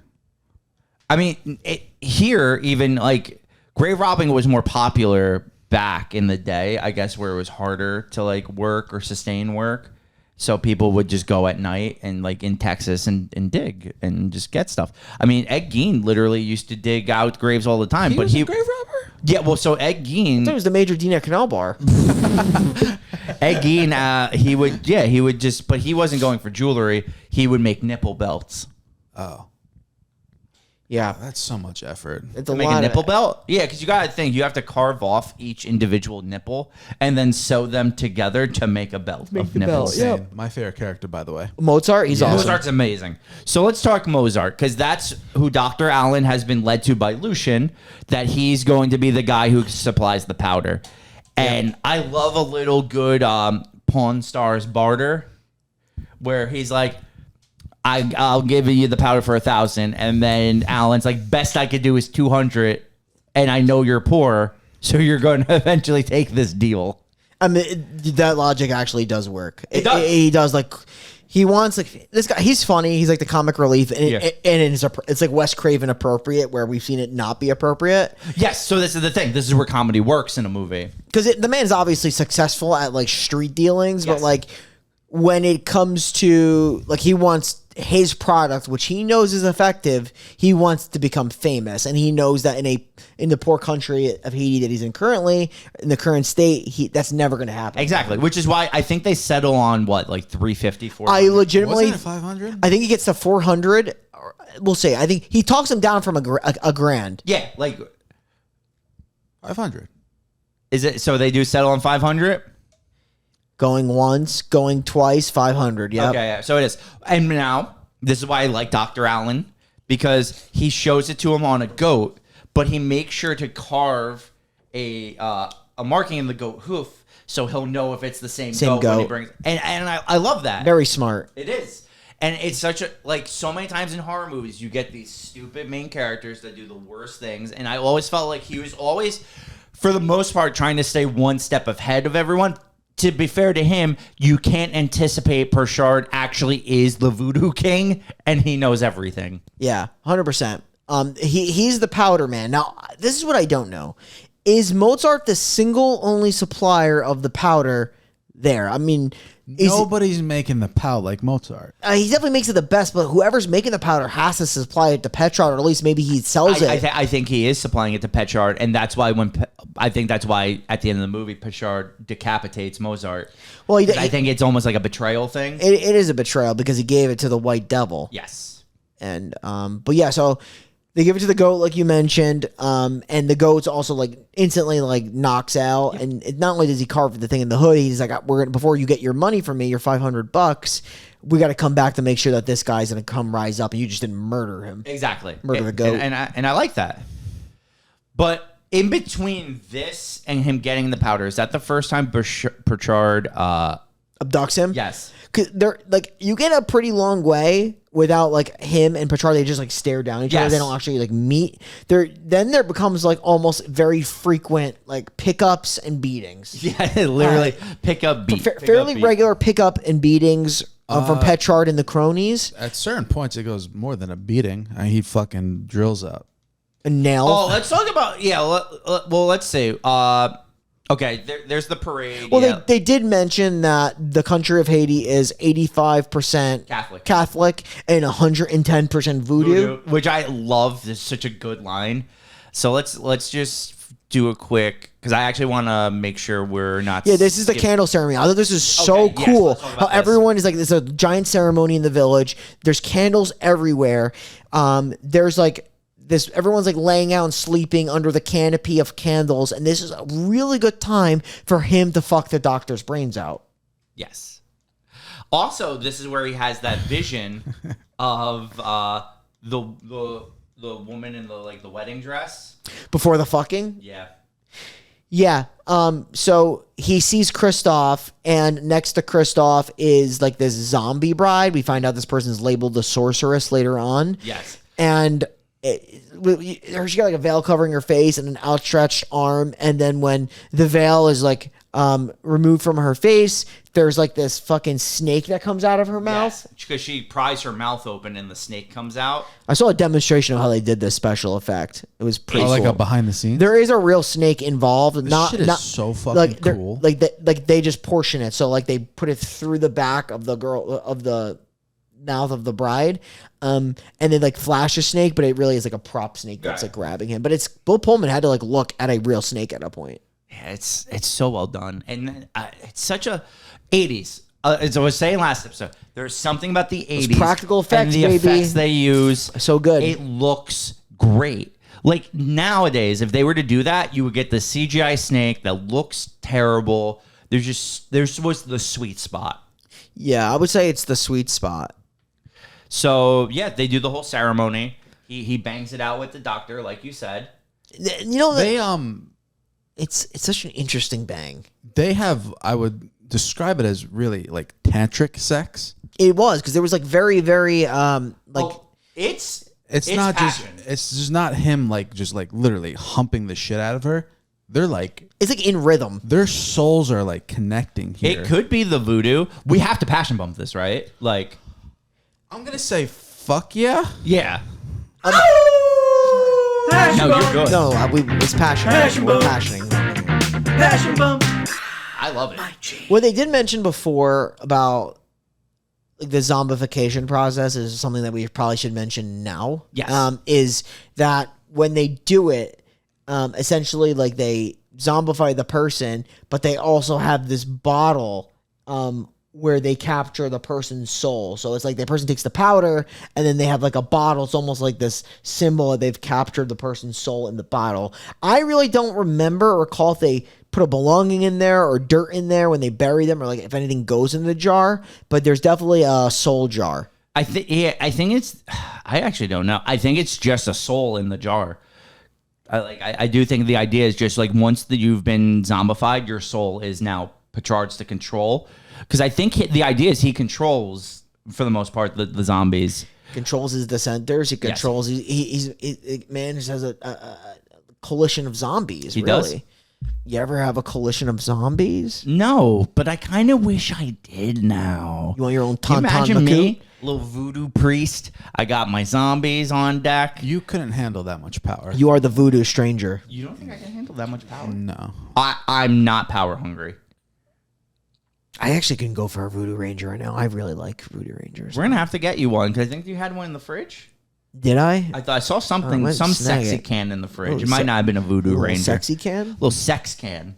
Speaker 2: I mean, here, even like grave robbing was more popular back in the day, I guess, where it was harder to like work or sustain work. So people would just go at night and like in Texas and dig and just get stuff. I mean, Ed Gein literally used to dig out graves all the time.
Speaker 3: He
Speaker 2: but
Speaker 3: was
Speaker 2: he
Speaker 3: a grave robber?
Speaker 2: Yeah, well, so Ed Gein,
Speaker 1: It was the Major Dina Canal Bar.
Speaker 2: Ed Gein, he would just, but he wasn't going for jewelry. He would make nipple belts.
Speaker 3: Oh,
Speaker 1: Yeah.
Speaker 3: that's so much effort.
Speaker 1: It's
Speaker 2: To make a
Speaker 1: lot
Speaker 2: nipple
Speaker 1: of,
Speaker 2: belt? Yeah, because you got to think, you have to carve off each individual nipple and then sew them together to make a belt of
Speaker 1: the
Speaker 2: nipples.
Speaker 1: belt, yeah.
Speaker 3: Insane. My favorite character, by the way.
Speaker 1: Mozart, he's awesome.
Speaker 2: Mozart's amazing. So let's talk Mozart, because that's who Dr. Allen has been led to by Lucian, that he's going to be the guy who supplies the powder. And I love a little good Pawn Stars barter where he's like, I'll give you the powder for 1,000. And then Alan's like, best I could do is 200. And I know you're poor, so you're going to eventually take this deal.
Speaker 1: I mean, that logic actually does work.
Speaker 2: It does.
Speaker 1: He does, like, he wants, like, this guy, he's funny. He's like the comic relief. And, it's like Wes Craven appropriate, where we've seen it not be appropriate.
Speaker 2: Yes, so this is the thing. This is where comedy works in a movie.
Speaker 1: Because the man's obviously successful at, like, street dealings, but, like, when it comes to, like, he wants his product, which he knows is effective, he wants to become famous, and he knows that in the poor country of Haiti that he's in currently, in the current state, that's never going to happen.
Speaker 2: Exactly, which is why I think they settle on what, like 350, 400?
Speaker 1: I legitimately,
Speaker 3: Wasn't it 500?
Speaker 1: I think he gets to 400. We'll say, I think he talks him down from a grand.
Speaker 2: Yeah, like
Speaker 3: 500.
Speaker 2: is it? So they do settle on 500.
Speaker 1: Going once, going twice, 500. Yeah.
Speaker 2: Okay, yeah, so it is. And now this is why I like Dr. Allen, because he shows it to him on a goat, but he makes sure to carve a marking in the goat hoof, so he'll know if it's the same goat when he brings. And I love that.
Speaker 1: Very smart.
Speaker 2: It is. And it's such a, like, so many times in horror movies, you get these stupid main characters that do the worst things. And I always felt like he was always, for the most part, trying to stay one step ahead of everyone. To be fair to him, you can't anticipate Perchard actually is the Voodoo King, and he knows everything.
Speaker 1: Yeah, 100%. He's the powder man. Now, this is what I don't know. Is Mozart the single only supplier of the powder there? I mean,
Speaker 3: Nobody's making the powder like Mozart.
Speaker 1: He definitely makes it the best, but whoever's making the powder has to supply it to Petrard, or at least maybe he sells it.
Speaker 2: I think he is supplying it to Petrard, and that's why I think that's why at the end of the movie, Petrard decapitates Mozart.
Speaker 1: Well,
Speaker 2: I think it's almost like a betrayal thing.
Speaker 1: It is a betrayal because he gave it to the White Devil.
Speaker 2: Yes.
Speaker 1: And but yeah, so they give it to the goat, like you mentioned, and the goat's also like instantly like knocks out. Yep. And not only does he carve the thing in the hood, he's like, before you get your money from me, your $500, we got to come back to make sure that this guy's gonna come rise up, and you just didn't murder him.
Speaker 2: Exactly,
Speaker 1: murder the goat,
Speaker 2: and I like that. But in between this and him getting the powder, is that the first time Perchard
Speaker 1: abducts him?
Speaker 2: Yes.
Speaker 1: Cause they're like, you get a pretty long way without like him and Petrard. They just like stare down each other. They don't actually like meet. Then there becomes like almost very frequent like pickups and beatings.
Speaker 2: Yeah, literally pickup beat.
Speaker 1: Fairly regular pickup and beatings from Petrard and the cronies. At
Speaker 3: certain points, it goes more than a beating. He fucking drills up
Speaker 1: a nail.
Speaker 2: Oh, let's talk about well, let's see. Okay, there's the parade.
Speaker 1: Well, they did mention that the country of Haiti is 85% Catholic and 110% Voodoo,
Speaker 2: which I love. This is such a good line. So let's just do a quick, because I actually want to make sure we're not.
Speaker 1: Yeah, this is the candle ceremony. I thought this is so cool. Yes, how everyone is like, there's a giant ceremony in the village. There's candles everywhere. There's like. Everyone's like laying out and sleeping under the canopy of candles, and this is a really good time for him to fuck the doctor's brains out.
Speaker 2: Yes. Also, this is where he has that vision of the woman in the wedding dress
Speaker 1: before the fucking.
Speaker 2: Yeah.
Speaker 1: Yeah. So he sees Christoph, and next to Christoph is like this zombie bride. We find out this person's labeled the sorceress later on.
Speaker 2: Yes.
Speaker 1: And she got like a veil covering her face and an outstretched arm, and then when the veil is like removed from her face, there's like this fucking snake that comes out of her mouth.
Speaker 2: Because she pries her mouth open and the snake comes out.
Speaker 1: I saw a demonstration of how they did this special effect. It was pretty cool.
Speaker 3: Like a behind the scenes.
Speaker 1: There is a real snake involved.
Speaker 3: This shit is so fucking cool.
Speaker 1: Like they just portion it, so like they put it through the back of the mouth of the bride, and then like flash a snake, but it really is like a prop snake that's like grabbing him. But it's Bill Pullman had to like look at a real snake at a point.
Speaker 2: Yeah, it's so well done, and it's such a 80s. As I was saying last episode, there's something about the 80s,
Speaker 1: those practical effects,
Speaker 2: and the
Speaker 1: baby.
Speaker 2: effects they use,
Speaker 1: so good.
Speaker 2: It looks great. Like nowadays, if they were to do that, you would get the CGI snake that looks terrible. There's was the sweet spot.
Speaker 1: Yeah, I would say it's the sweet spot.
Speaker 2: So yeah, they do the whole ceremony. He bangs it out with the doctor, like you said.
Speaker 1: You know, it's such an interesting bang.
Speaker 3: They have, I would describe it as really like tantric sex.
Speaker 1: It was because there was like very
Speaker 2: It's
Speaker 3: not
Speaker 2: passion.
Speaker 3: it's just not him like just like literally humping the shit out of her. They're like,
Speaker 1: it's like in rhythm.
Speaker 3: their souls are like connecting here.
Speaker 2: It could be the voodoo. We have to passion bump this, right? Like,
Speaker 3: I'm gonna say fuck yeah.
Speaker 2: yeah.
Speaker 4: Passion
Speaker 2: No, you're
Speaker 4: bump.
Speaker 2: good.
Speaker 1: No, it's passion.
Speaker 4: Passion
Speaker 1: We're
Speaker 4: bump.
Speaker 1: passioning.
Speaker 4: Passion bump.
Speaker 2: I love it.
Speaker 1: What they did mention before about like the zombification process is something that we probably should mention now.
Speaker 2: Yes.
Speaker 1: Is that when they do it, essentially like they zombify the person, but they also have this bottle where they capture the person's soul. So it's like the person takes the powder and then they have like a bottle. It's almost like this symbol that they've captured the person's soul in the bottle. I really don't remember or recall if they put a belonging in there or dirt in there when they bury them or like if anything goes in the jar, but there's definitely a soul jar.
Speaker 2: I think it's. I actually don't know. I think it's just a soul in the jar. I do think the idea is just like once you've been zombified, your soul is now charged to control. Because I think the idea is he controls, for the most part, the zombies.
Speaker 1: Controls his dissenters. He controls. Yes. He manages has a coalition of zombies.
Speaker 2: He
Speaker 1: really.
Speaker 2: does.
Speaker 1: You ever have a coalition of zombies?
Speaker 2: No, but I kind of wish I did now.
Speaker 1: You want your own
Speaker 2: Can you
Speaker 1: Tonton
Speaker 2: imagine
Speaker 1: Macoute?
Speaker 2: me, little voodoo priest? I got my zombies on deck.
Speaker 3: You couldn't handle that much power.
Speaker 1: You are the voodoo stranger.
Speaker 2: You don't think I can handle that much power?
Speaker 3: No.
Speaker 2: I'm not power hungry.
Speaker 1: I actually can go for a voodoo ranger right now. I really like voodoo rangers.
Speaker 2: We're gonna have to get you one because I think you had one in the fridge.
Speaker 1: Did I?
Speaker 2: I thought I saw something,
Speaker 1: might
Speaker 2: some
Speaker 1: snag
Speaker 2: sexy
Speaker 1: it.
Speaker 2: can in the fridge.
Speaker 1: Oh,
Speaker 2: It might not have been a voodoo
Speaker 1: Little
Speaker 2: ranger.
Speaker 1: sexy can.
Speaker 2: Little sex can.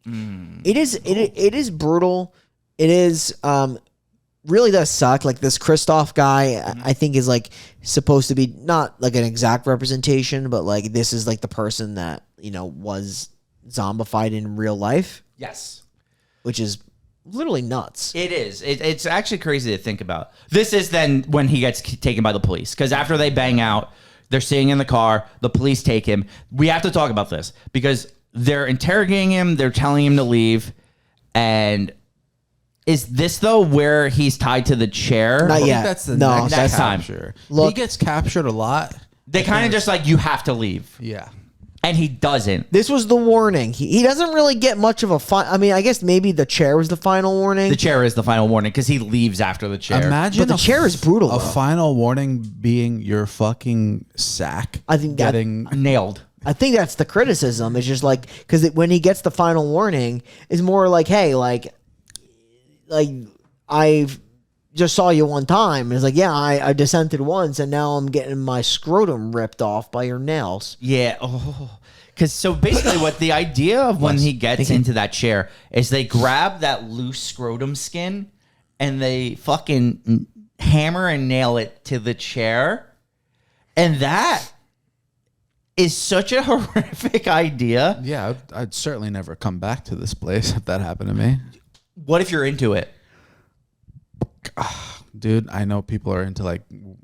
Speaker 1: It is brutal. It is really does suck. Like this Christoph guy, I think is like supposed to be not like an exact representation, but like this is like the person that was zombified in real life,
Speaker 2: Yes.
Speaker 1: which is literally nuts.
Speaker 2: It is. It's actually crazy to think about. This is then when he gets taken by the police. Because after they bang out, they're sitting in the car. The police take him. We have to talk about this. Because they're interrogating him. They're telling him to leave. And is this, though, where he's tied to the chair?
Speaker 1: Not
Speaker 3: I think
Speaker 1: yet.
Speaker 3: that's the
Speaker 1: No,
Speaker 3: next
Speaker 2: that's time.
Speaker 3: capture.
Speaker 1: Look-
Speaker 3: He gets captured a lot.
Speaker 2: They kind of just like, you have to leave.
Speaker 3: Yeah.
Speaker 2: And he doesn't.
Speaker 1: This was the warning. He doesn't really get much of a I mean, I guess maybe the chair was the final warning.
Speaker 2: The chair is the final warning because he leaves after the chair.
Speaker 3: Imagine
Speaker 1: But the chair is brutal,
Speaker 3: A
Speaker 1: though.
Speaker 3: final warning being your fucking sack.
Speaker 1: I think that-
Speaker 3: getting
Speaker 2: Nailed.
Speaker 1: I think that's the criticism. It's just like because when he gets the final warning, it's more like, hey, like I just saw you one time. It's like, yeah, I dissented once, and now I'm getting my scrotum ripped off by your nails.
Speaker 2: Yeah. Oh. Because so basically, what the idea of when he gets into that chair is they grab that loose scrotum skin and they fucking hammer and nail it to the chair, and that is such a horrific idea.
Speaker 3: Yeah, I'd certainly never come back to this place if that happened to me.
Speaker 2: What if you're into it?
Speaker 3: Dude, I know people are into like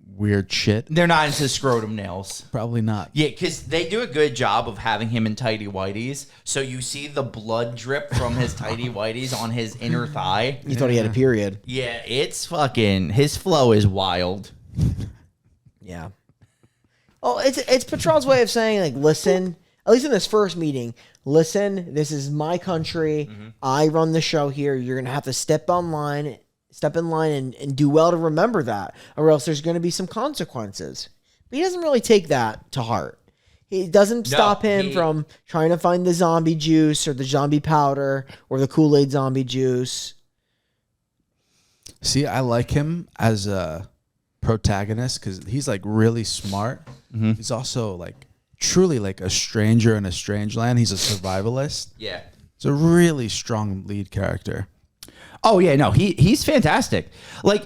Speaker 3: weird shit.
Speaker 2: They're not into scrotum nails.
Speaker 3: Probably not.
Speaker 2: Yeah, because they do a good job of having him in tighty whities. So you see the blood drip from his tighty whities on his inner thigh.
Speaker 1: You thought he had a period.
Speaker 2: Yeah, it's fucking, his flow is wild.
Speaker 1: Yeah. Oh, it's Petral's way of saying like, listen. At least in this first meeting, listen. This is my country. I run the show here. You're gonna have to step in line and do well to remember that, or else there's going to be some consequences. But he doesn't really take that to heart. He doesn't stop him from trying to find the zombie juice or the zombie powder or the Kool-Aid zombie juice.
Speaker 3: See, I like him as a protagonist because he's like really smart. He's also like truly like a stranger in a strange land. He's a survivalist.
Speaker 2: Yeah.
Speaker 3: He's a really strong lead character.
Speaker 2: Oh yeah, no, he's fantastic. Like,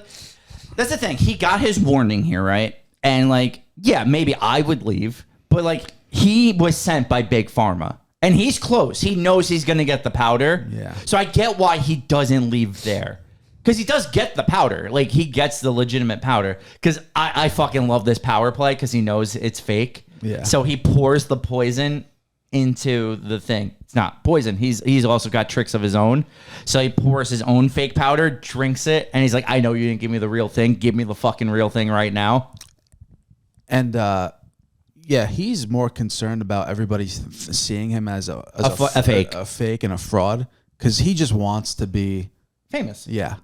Speaker 2: that's the thing. He got his warning here, right? And like, yeah, maybe I would leave, but like, he was sent by Big Pharma, and he's close. He knows he's gonna get the powder.
Speaker 3: Yeah.
Speaker 2: So I get why he doesn't leave there, because he does get the powder. Like, he gets the legitimate powder. Because I fucking love this power play because he knows it's fake.
Speaker 3: Yeah.
Speaker 2: So he pours the poison into the thing. It's not poison. He's also got tricks of his own. So he pours his own fake powder, drinks it, and he's like, I know you didn't give me the real thing. Give me the fucking real thing right now.
Speaker 3: And yeah, he's more concerned about everybody seeing him as a
Speaker 2: fake.
Speaker 3: a fake and a fraud, because he just wants to be
Speaker 2: Famous.
Speaker 3: Yeah.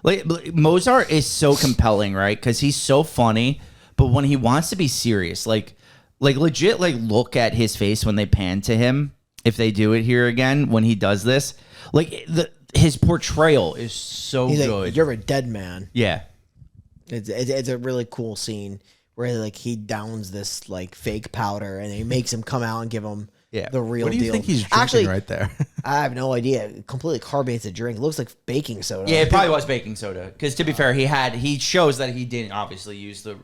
Speaker 2: Like Mozart is so compelling, right? Because he's so funny, but when he wants to be serious, like legit, like look at his face when they pan to him. If they do it here again, when he does this, like his portrayal is so
Speaker 1: He's
Speaker 2: good.
Speaker 1: like, you're a dead man.
Speaker 2: Yeah.
Speaker 1: It's a really cool scene where like he downs this like fake powder and he makes him come out and give him the real deal.
Speaker 3: What do you think he's drinking
Speaker 1: Actually,
Speaker 3: right there?
Speaker 1: I have no idea. It completely carbonates the drink. It looks like baking soda.
Speaker 2: Yeah, it probably was baking soda. Because to be fair, he shows that he didn't obviously use the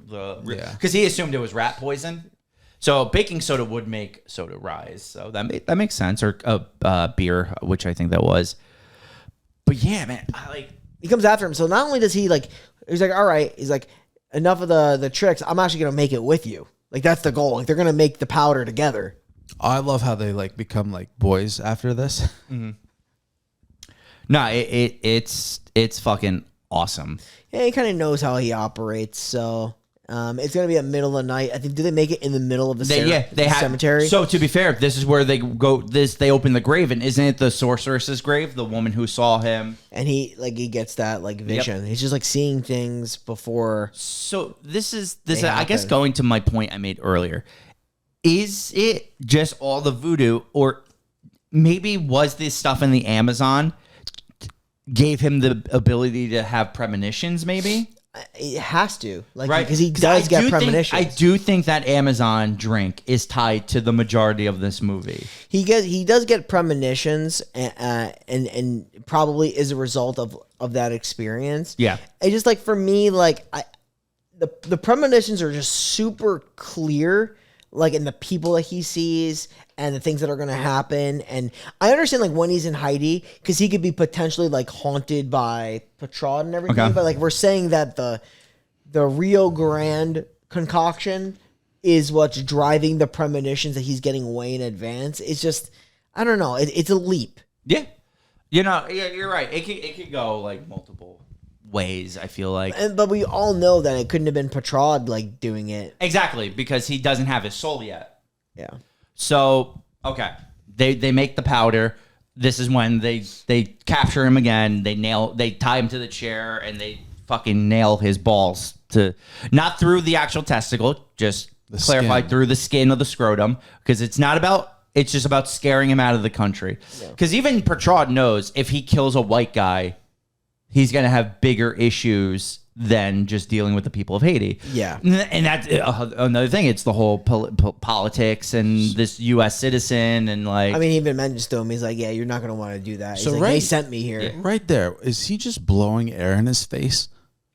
Speaker 2: because he assumed it was rat poison. So baking soda would make soda rise. So that makes sense. Or beer, which I think that was. But yeah, man,
Speaker 1: He comes after him. So not only does he's like, all right, he's like, enough of the tricks. I'm actually gonna make it with you. Like that's the goal. Like they're gonna make the powder together.
Speaker 3: I love how they like become like boys after this.
Speaker 2: Mm-hmm. No, it's fucking awesome.
Speaker 1: Yeah, he kind of knows how he operates. So it's gonna be at middle of the night. I think. Do they make it in the middle of the cemetery?
Speaker 2: So to be fair, this is where they go. They open the grave, and isn't it the sorceress's grave? The woman who saw him,
Speaker 1: and he gets that like vision. Yep. He's just like seeing things before.
Speaker 2: So this is I guess going to my point I made earlier. Is it just all the voodoo, or maybe was this stuff in the Amazon gave him the ability to have premonitions? Maybe
Speaker 1: it has to, like,
Speaker 2: right?
Speaker 1: Because he does get premonitions.
Speaker 2: I do think that Amazon drink is tied to the majority of this movie.
Speaker 1: He does get premonitions, and probably is a result of that experience.
Speaker 2: Yeah,
Speaker 1: it's just like for me, like the premonitions are just super clear. Like in the people that he sees and the things that are going to happen. And I understand like when he's in Haiti, because he could be potentially like haunted by Petrod and everything. Okay. But like we're saying that the Rio Grande concoction is what's driving the premonitions that he's getting way in advance. It's just, I don't know. It's a leap.
Speaker 2: Yeah. You're right. It could go like multiple ways, I feel like.
Speaker 1: But we all know that it couldn't have been Petrod like doing it.
Speaker 2: Exactly, because he doesn't have his soul yet.
Speaker 1: Yeah.
Speaker 2: So, okay. They make the powder. This is when they capture him again. They tie him to the chair and they fucking nail his balls to not through the actual testicle, just clarify through the skin of the scrotum, because it's just about scaring him out of the country. Because even Petrod knows if he kills a white guy, he's going to have bigger issues than just dealing with the people of Haiti.
Speaker 1: Yeah.
Speaker 2: And that's another thing. It's the whole politics and this U.S. citizen and like...
Speaker 1: I mean, he even mentions to him, he's like, yeah, you're not going to want to do that.
Speaker 3: So
Speaker 1: he's like, they sent me here.
Speaker 3: Yeah. Right there. Is he just blowing air in his face?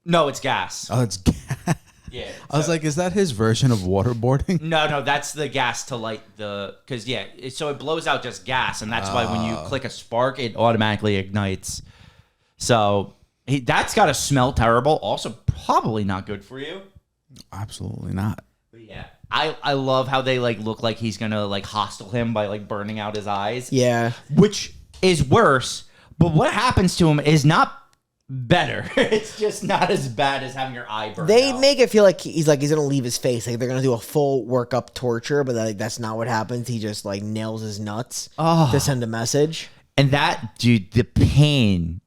Speaker 2: No, it's gas.
Speaker 3: Oh, it's gas.
Speaker 2: Yeah.
Speaker 3: I was like, is that his version of waterboarding?
Speaker 2: No, that's the gas to light the... Because, so it blows out just gas, and that's why when you click a spark, it automatically ignites. So that's got to smell terrible. Also, probably not good for you.
Speaker 3: Absolutely not.
Speaker 2: But yeah, I love how they like look like he's gonna like hostile him by like burning out his eyes.
Speaker 1: Yeah,
Speaker 2: which is worse. But what happens to him is not better. It's just not as bad as having your eye burned
Speaker 1: They
Speaker 2: out.
Speaker 1: make it feel like he's gonna leave his face. Like they're gonna do a full workup torture, but like that's not what happens. He just like nails his nuts to send a message.
Speaker 2: And that, dude, the pain.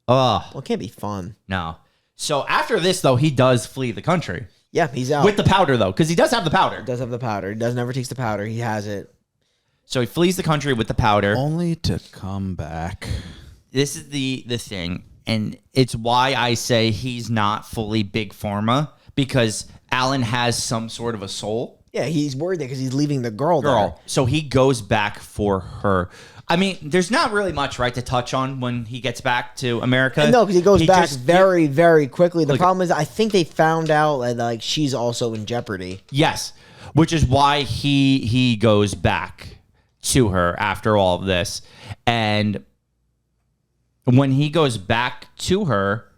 Speaker 1: Well, it can't be fun.
Speaker 2: No. So after this, though, he does flee the country.
Speaker 1: Yeah, he's out.
Speaker 2: With the powder, though, because he does have the powder.
Speaker 1: He does have the powder. He never takes the powder. He has it.
Speaker 2: So he flees the country with the powder.
Speaker 3: Only to come back.
Speaker 2: This is the thing. And it's why I say he's not fully Big Pharma, because Alan has some sort of a soul.
Speaker 1: Yeah, he's worried because he's leaving the girl there.
Speaker 2: So he goes back for her. I mean, there's not really much, right, to touch on when he gets back to America.
Speaker 1: No, because he goes back very, very quickly. The problem is, I think they found out that like she's also in jeopardy.
Speaker 2: Yes, which is why he goes back to her after all of this. And when he goes back to her,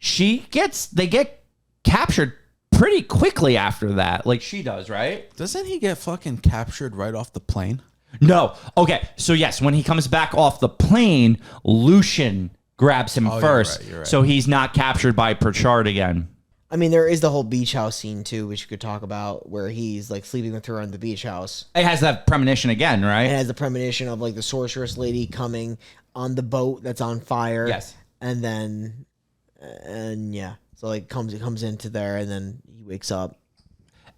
Speaker 2: they get captured pretty quickly after that. Like she does, right?
Speaker 3: Doesn't he get fucking captured right off the plane?
Speaker 2: No. Okay. So yes, when he comes back off the plane, Lucian grabs him first.
Speaker 3: You're right.
Speaker 2: So he's not captured by Pritchard again.
Speaker 1: I mean, there is the whole beach house scene too, which you could talk about, where he's like sleeping with her on the beach house.
Speaker 2: It has that premonition again, right?
Speaker 1: It has the premonition of like the sorceress lady coming on the boat that's on fire.
Speaker 2: Yes.
Speaker 1: And then, yeah, so like it comes into there, and then he wakes up.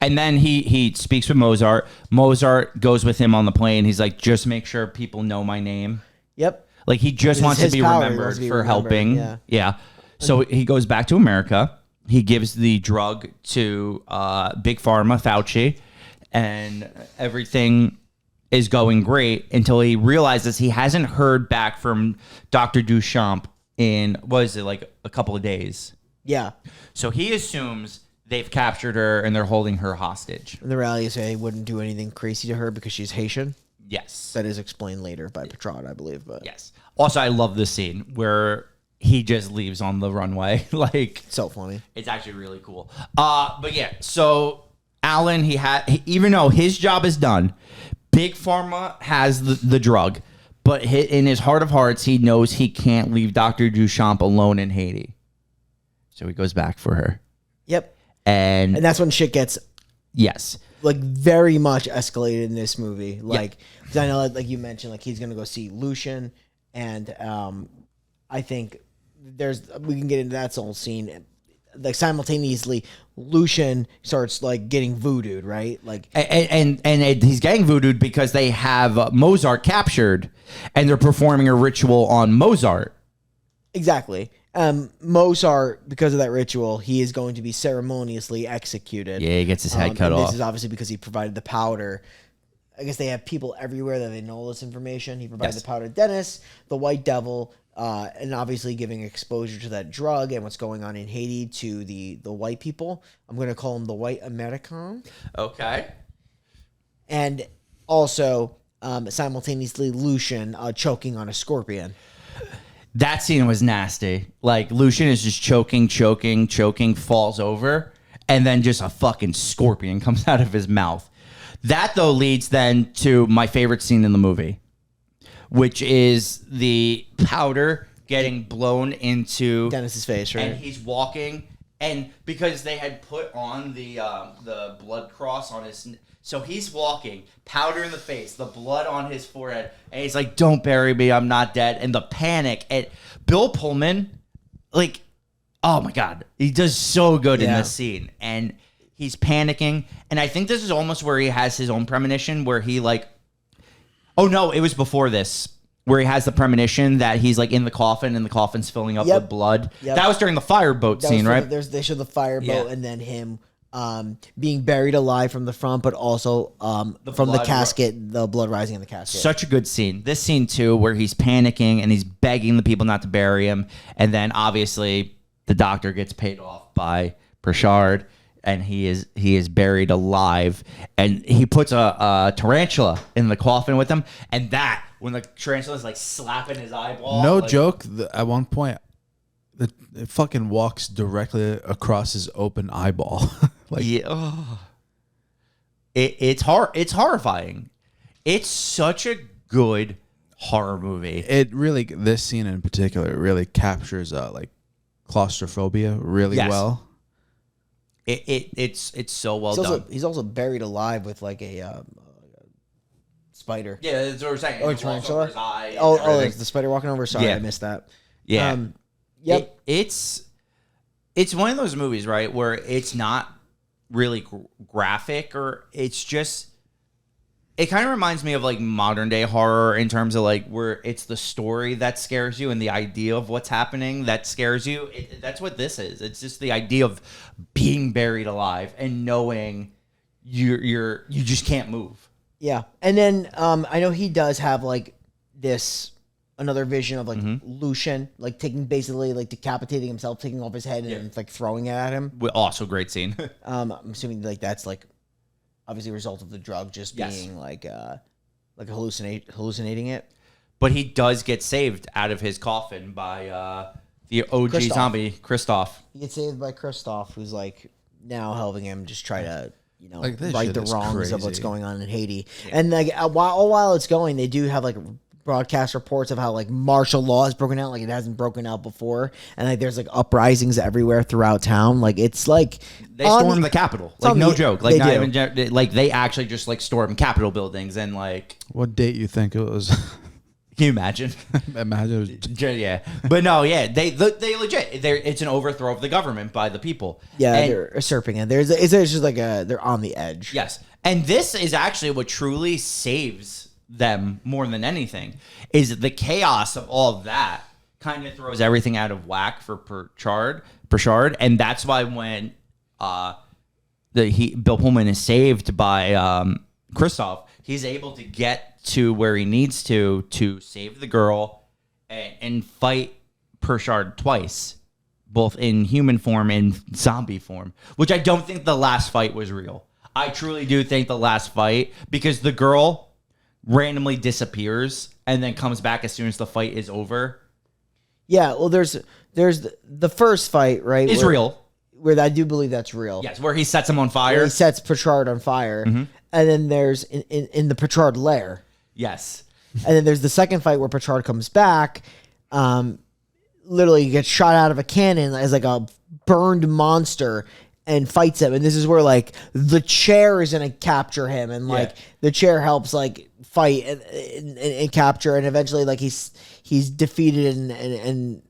Speaker 2: And then he speaks with Mozart. Mozart goes with him on the plane. He's like, just make sure people know my name.
Speaker 1: Yep.
Speaker 2: Like he just wants to
Speaker 1: his
Speaker 2: be
Speaker 1: power. He
Speaker 2: remembered
Speaker 1: wants to be
Speaker 2: for
Speaker 1: remembered,
Speaker 2: helping.
Speaker 1: yeah.
Speaker 2: So he goes back to America. He gives the drug to Big Pharma, Fauci, and everything is going great until he realizes he hasn't heard back from Dr. Duchamp in, what is it, like a couple of days.
Speaker 1: Yeah.
Speaker 2: So he assumes they've captured her and they're holding her hostage.
Speaker 1: And the rally say he wouldn't do anything crazy to her because she's Haitian.
Speaker 2: Yes.
Speaker 1: That is explained later by Petrod, I believe. But
Speaker 2: Yes. Also, I love this scene where he just leaves on the runway. Like,
Speaker 1: so funny.
Speaker 2: it's actually really cool. But yeah, so Alan, even though his job is done, Big Pharma has the drug, but in his heart of hearts, he knows he can't leave Dr. Duchamp alone in Haiti. So he goes back for her.
Speaker 1: Yep.
Speaker 2: And
Speaker 1: that's when shit gets
Speaker 2: yes.
Speaker 1: like very much escalated in this movie. Like, 'cause I know, like you mentioned, like he's gonna go see Lucian, and I think we can get into that whole scene. Like simultaneously, Lucian starts like getting voodooed, right? Like,
Speaker 2: And he's getting voodooed because they have Mozart captured, and they're performing a ritual on Mozart.
Speaker 1: exactly. Mozart, because of that ritual, he is going to be ceremoniously executed.
Speaker 2: Yeah, he gets his head cut
Speaker 1: and
Speaker 2: off.
Speaker 1: This is obviously because he provided the powder. I guess they have people everywhere that they know all this information. He provided
Speaker 2: Yes.
Speaker 1: the powder to Dennis, the White Devil, and obviously giving exposure to that drug and what's going on in Haiti to the white people. I'm going to call them the white American.
Speaker 2: Okay.
Speaker 1: And also, simultaneously, Lucian choking on a scorpion.
Speaker 2: That scene was nasty. Like, Lucian is just choking, falls over, and then just a fucking scorpion comes out of his mouth. That, though, leads then to my favorite scene in the movie, which is the powder getting blown into
Speaker 1: Dennis's face, right?
Speaker 2: and he's walking, and because they had put on the blood cross on his, so he's walking, powder in the face, the blood on his forehead, and he's like, "Don't bury me, I'm not dead." And the panic, and Bill Pullman, like, oh my god, he does so good in this scene, and he's panicking, and I think this is almost where he has his own premonition, where he like, oh no, it was before this, where he has the premonition that he's like in the coffin and the coffin's filling up with blood.
Speaker 1: Yep.
Speaker 2: That was during the fireboat scene, right?
Speaker 1: They show the fireboat
Speaker 2: Yeah.
Speaker 1: and then him being buried alive from the front, but also from the
Speaker 2: blood
Speaker 1: casket, the blood rising in the casket.
Speaker 2: Such a good scene. This scene too, where he's panicking and he's begging the people not to bury him, and then obviously the doctor gets paid off by Pritchard, and he is buried alive, and he puts a tarantula in the coffin with him, and that when the tarantula is like slapping his eyeball.
Speaker 3: No
Speaker 2: like,
Speaker 3: joke. At one point, it fucking walks directly across his open eyeball. Like,
Speaker 2: yeah, it's horrifying. It's such a good horror movie.
Speaker 3: it really, this scene in particular really captures like claustrophobia really
Speaker 2: Yes.
Speaker 3: well.
Speaker 2: It's so well done.
Speaker 1: He's also buried alive with like a spider.
Speaker 2: Yeah, that's what we're saying.
Speaker 1: Oh,
Speaker 2: It walks
Speaker 1: tarantula?
Speaker 2: over his eye and
Speaker 1: Oh,
Speaker 2: everything.
Speaker 1: it's the spider walking over. Sorry,
Speaker 2: Yeah.
Speaker 1: I missed that.
Speaker 2: Yeah.
Speaker 1: Yep.
Speaker 2: It's one of those movies, right, where it's not really graphic, or it's just, it kind of reminds me of like modern day horror in terms of like where it's the story that scares you and the idea of what's happening that scares you. That's what this is. It's just the idea of being buried alive and knowing you just can't move.
Speaker 1: Yeah, and then I know he does have like this another vision of like Lucian, like basically like decapitating himself, taking off his head and like throwing it at him.
Speaker 2: Also, great scene.
Speaker 1: I'm assuming like that's like obviously a result of the drug just
Speaker 2: Yes.
Speaker 1: being like hallucinating it.
Speaker 2: But he does get saved out of his coffin by the OG
Speaker 1: Christoph.
Speaker 2: zombie, Christoph.
Speaker 1: He gets saved by Christoph, who's like now helping him just try to,
Speaker 3: Like, this
Speaker 1: right
Speaker 3: shit
Speaker 1: the
Speaker 3: is
Speaker 1: wrongs of what's
Speaker 3: crazy.
Speaker 1: going on in Haiti. And like while it's going, they do have like broadcast reports of how like martial law has broken out, like it hasn't broken out before, and like there's like uprisings everywhere throughout town. Like it's like
Speaker 2: They stormed the Capitol. Like,
Speaker 1: on
Speaker 2: no
Speaker 1: the-
Speaker 2: joke. Like,
Speaker 1: they
Speaker 2: not
Speaker 1: do.
Speaker 2: even, like, they actually just, like, stormed Capitol buildings and, like,
Speaker 3: What date you think it was?
Speaker 2: can you imagine?
Speaker 3: Imagine it was
Speaker 2: Yeah. But no, yeah, they legit, it's an overthrow of the government by the people.
Speaker 1: Yeah,
Speaker 2: And-
Speaker 1: they're usurping it. It's just like they're on the edge.
Speaker 2: Yes. And this is actually what truly saves them more than anything, is the chaos of all of that kind of throws everything out of whack for Pritchard. And that's why when Bill Pullman is saved by Christoph, he's able to get to where he needs to save the girl and fight Pritchard twice, both in human form and zombie form, which I don't think the last fight was real. I truly do think the last fight, because the girl randomly disappears and then comes back as soon as the fight is over,
Speaker 1: Yeah, well, there's the first fight, right?
Speaker 2: is real.
Speaker 1: Where I do believe that's real.
Speaker 2: Yes, where he sets him on
Speaker 1: Where
Speaker 2: fire.
Speaker 1: he sets Pritchard on fire, and then there's in the Pritchard lair,
Speaker 2: Yes.
Speaker 1: and then there's the second fight where Pritchard comes back, literally gets shot out of a cannon as like a burned monster and fights him, and this is where like the chair is gonna capture him, and like
Speaker 2: Yeah.
Speaker 1: the chair helps like fight and capture, and eventually like he's defeated and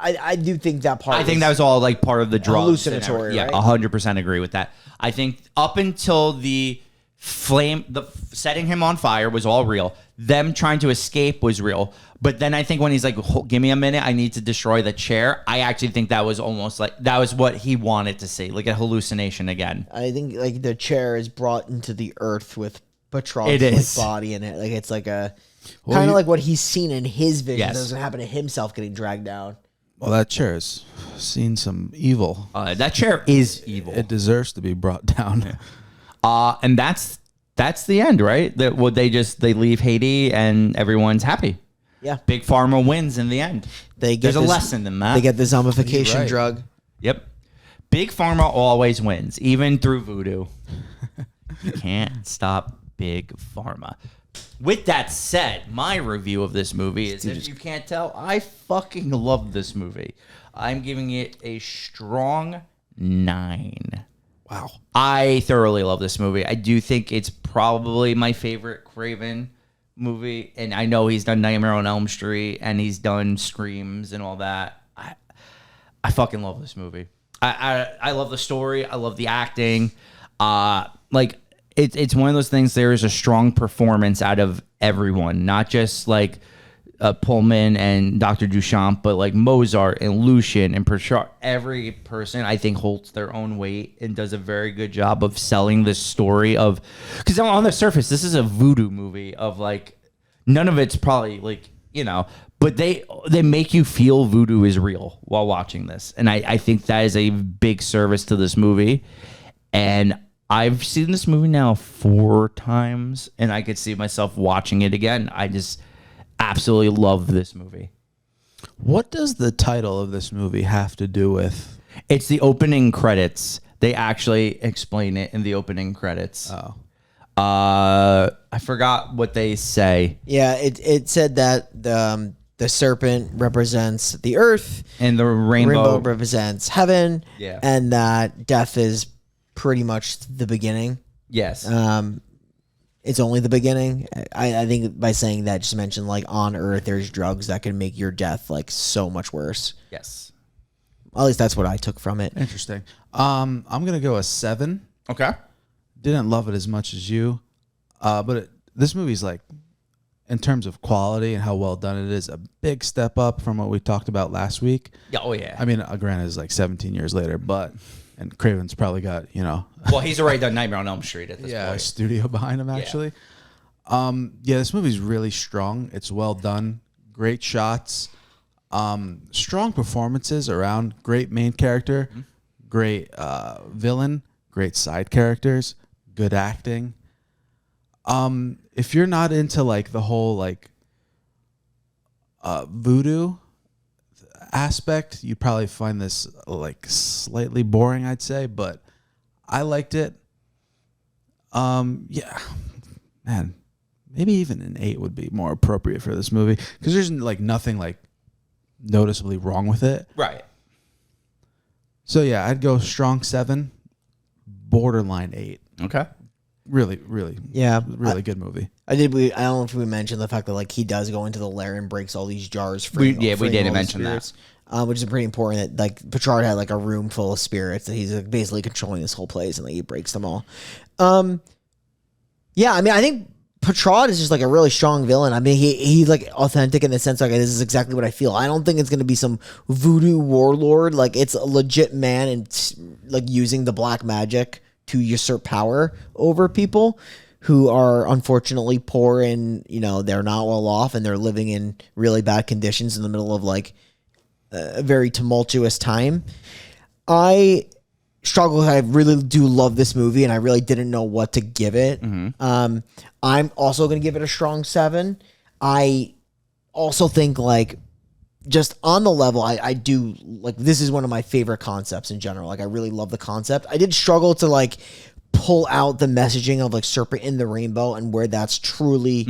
Speaker 1: I do think that part.
Speaker 2: I think that was all like part of the drugs. and
Speaker 1: hallucinatory,
Speaker 2: everything. Yeah,
Speaker 1: right?
Speaker 2: 100% agree with that. I think up until the setting him on fire was all real. Them trying to escape was real. But then I think when he's like, give me a minute, I need to destroy the chair. I actually think that was almost like, that was what he wanted to see, like a hallucination again.
Speaker 1: I think like the chair is brought into the earth with Pritchard's
Speaker 2: It is.
Speaker 1: like, body in it. Like it's like a
Speaker 3: Well,
Speaker 1: kind of
Speaker 3: you-
Speaker 1: like what he's seen in his vision.
Speaker 2: Yes.
Speaker 1: Doesn't happen to himself getting dragged down.
Speaker 3: Well, that chair has seen some evil.
Speaker 2: That chair is evil.
Speaker 3: It deserves to be brought down.
Speaker 2: And that's the end, right? That they leave Haiti and everyone's happy.
Speaker 1: Yeah,
Speaker 2: Big Pharma wins in the end.
Speaker 1: they get
Speaker 2: There's a
Speaker 1: this-
Speaker 2: lesson in that.
Speaker 1: They get the zombification
Speaker 3: Right.
Speaker 1: drug.
Speaker 2: Yep. Big Pharma always wins, even through Voodoo. You can't stop Big Pharma. With that said, my review of this movie is, if you can't tell, I fucking love this movie. I'm giving it a strong 9.
Speaker 3: Wow.
Speaker 2: I thoroughly love this movie. I do think it's probably my favorite Craven movie, and I know he's done Nightmare on Elm Street and he's done Screams and all that. I fucking love this movie. I love the story. I love the acting. Like it's one of those things. There is a strong performance out of everyone, not just like Pullman and Dr. Duchamp, but like Mozart and Lucian and Pritchard. Every person, I think, holds their own weight and does a very good job of selling this story of, because on the surface, this is a voodoo movie of like, none of it's probably like, but they make you feel voodoo is real while watching this. And I think that is a big service to this movie. And I've seen this movie now 4 times, and I could see myself watching it again. I just absolutely love this movie.
Speaker 3: What does the title of this movie have to do with?
Speaker 2: It's the opening credits. They actually explain it in the opening credits.
Speaker 3: Oh,
Speaker 2: I forgot what they say.
Speaker 1: Yeah, it said that the serpent represents the earth,
Speaker 2: And the
Speaker 1: rainbow represents heaven,
Speaker 2: Yeah.
Speaker 1: and that death is pretty much the beginning.
Speaker 2: Yes.
Speaker 1: It's only the beginning. I think by saying that, just mention like on Earth, there's drugs that can make your death like so much worse.
Speaker 2: Yes.
Speaker 1: At least that's what I took from it.
Speaker 3: interesting. I'm gonna go a 7.
Speaker 2: Okay.
Speaker 3: Didn't love it as much as you, but this movie's like, in terms of quality and how well done it is, a big step up from what we talked about last week.
Speaker 2: Yeah. Oh yeah.
Speaker 3: I mean, granted, it's like 17 years later, and Craven's probably got
Speaker 2: Well, he's already done Nightmare on Elm Street at this
Speaker 3: a
Speaker 2: point.
Speaker 3: studio behind him actually. Yeah, this movie's really strong. It's well done. Great shots. Strong performances around. Great main character. Great villain. Great side characters. Good acting. If you're not into like the whole like voodoo aspect, you probably find this like slightly boring, I'd say, but I liked it. Yeah, man, maybe even an 8 would be more appropriate for this movie because there's like nothing like noticeably wrong with it.
Speaker 2: Right.
Speaker 3: So yeah, I'd go strong 7, borderline 8.
Speaker 2: Okay.
Speaker 3: Really, really,
Speaker 1: Yeah,
Speaker 3: really good movie.
Speaker 1: I don't know if we mentioned the fact that like he does go into the lair and breaks all these jars.
Speaker 2: We
Speaker 1: freeing all
Speaker 2: didn't
Speaker 1: the
Speaker 2: mention that.
Speaker 1: spirits, which is pretty important. That like Petrard had like a room full of spirits that he's like, basically controlling this whole place, and like he breaks them all. Yeah, I mean, I think Petrard is just like a really strong villain. I mean, he's like authentic in the sense like this is exactly what I feel. I don't think it's gonna be some voodoo warlord. Like it's a legit man and like using the black magic to usurp power over people who are unfortunately poor and, you know, they're not well off and they're living in really bad conditions in the middle of like a very tumultuous time. I really do love this movie and I really didn't know what to give it. I'm also going to give it a strong 7. I also think like just on the level, I do like this is one of my favorite concepts in general. Like I really love the concept. I did struggle to like pull out the messaging of like Serpent in the Rainbow and where that's truly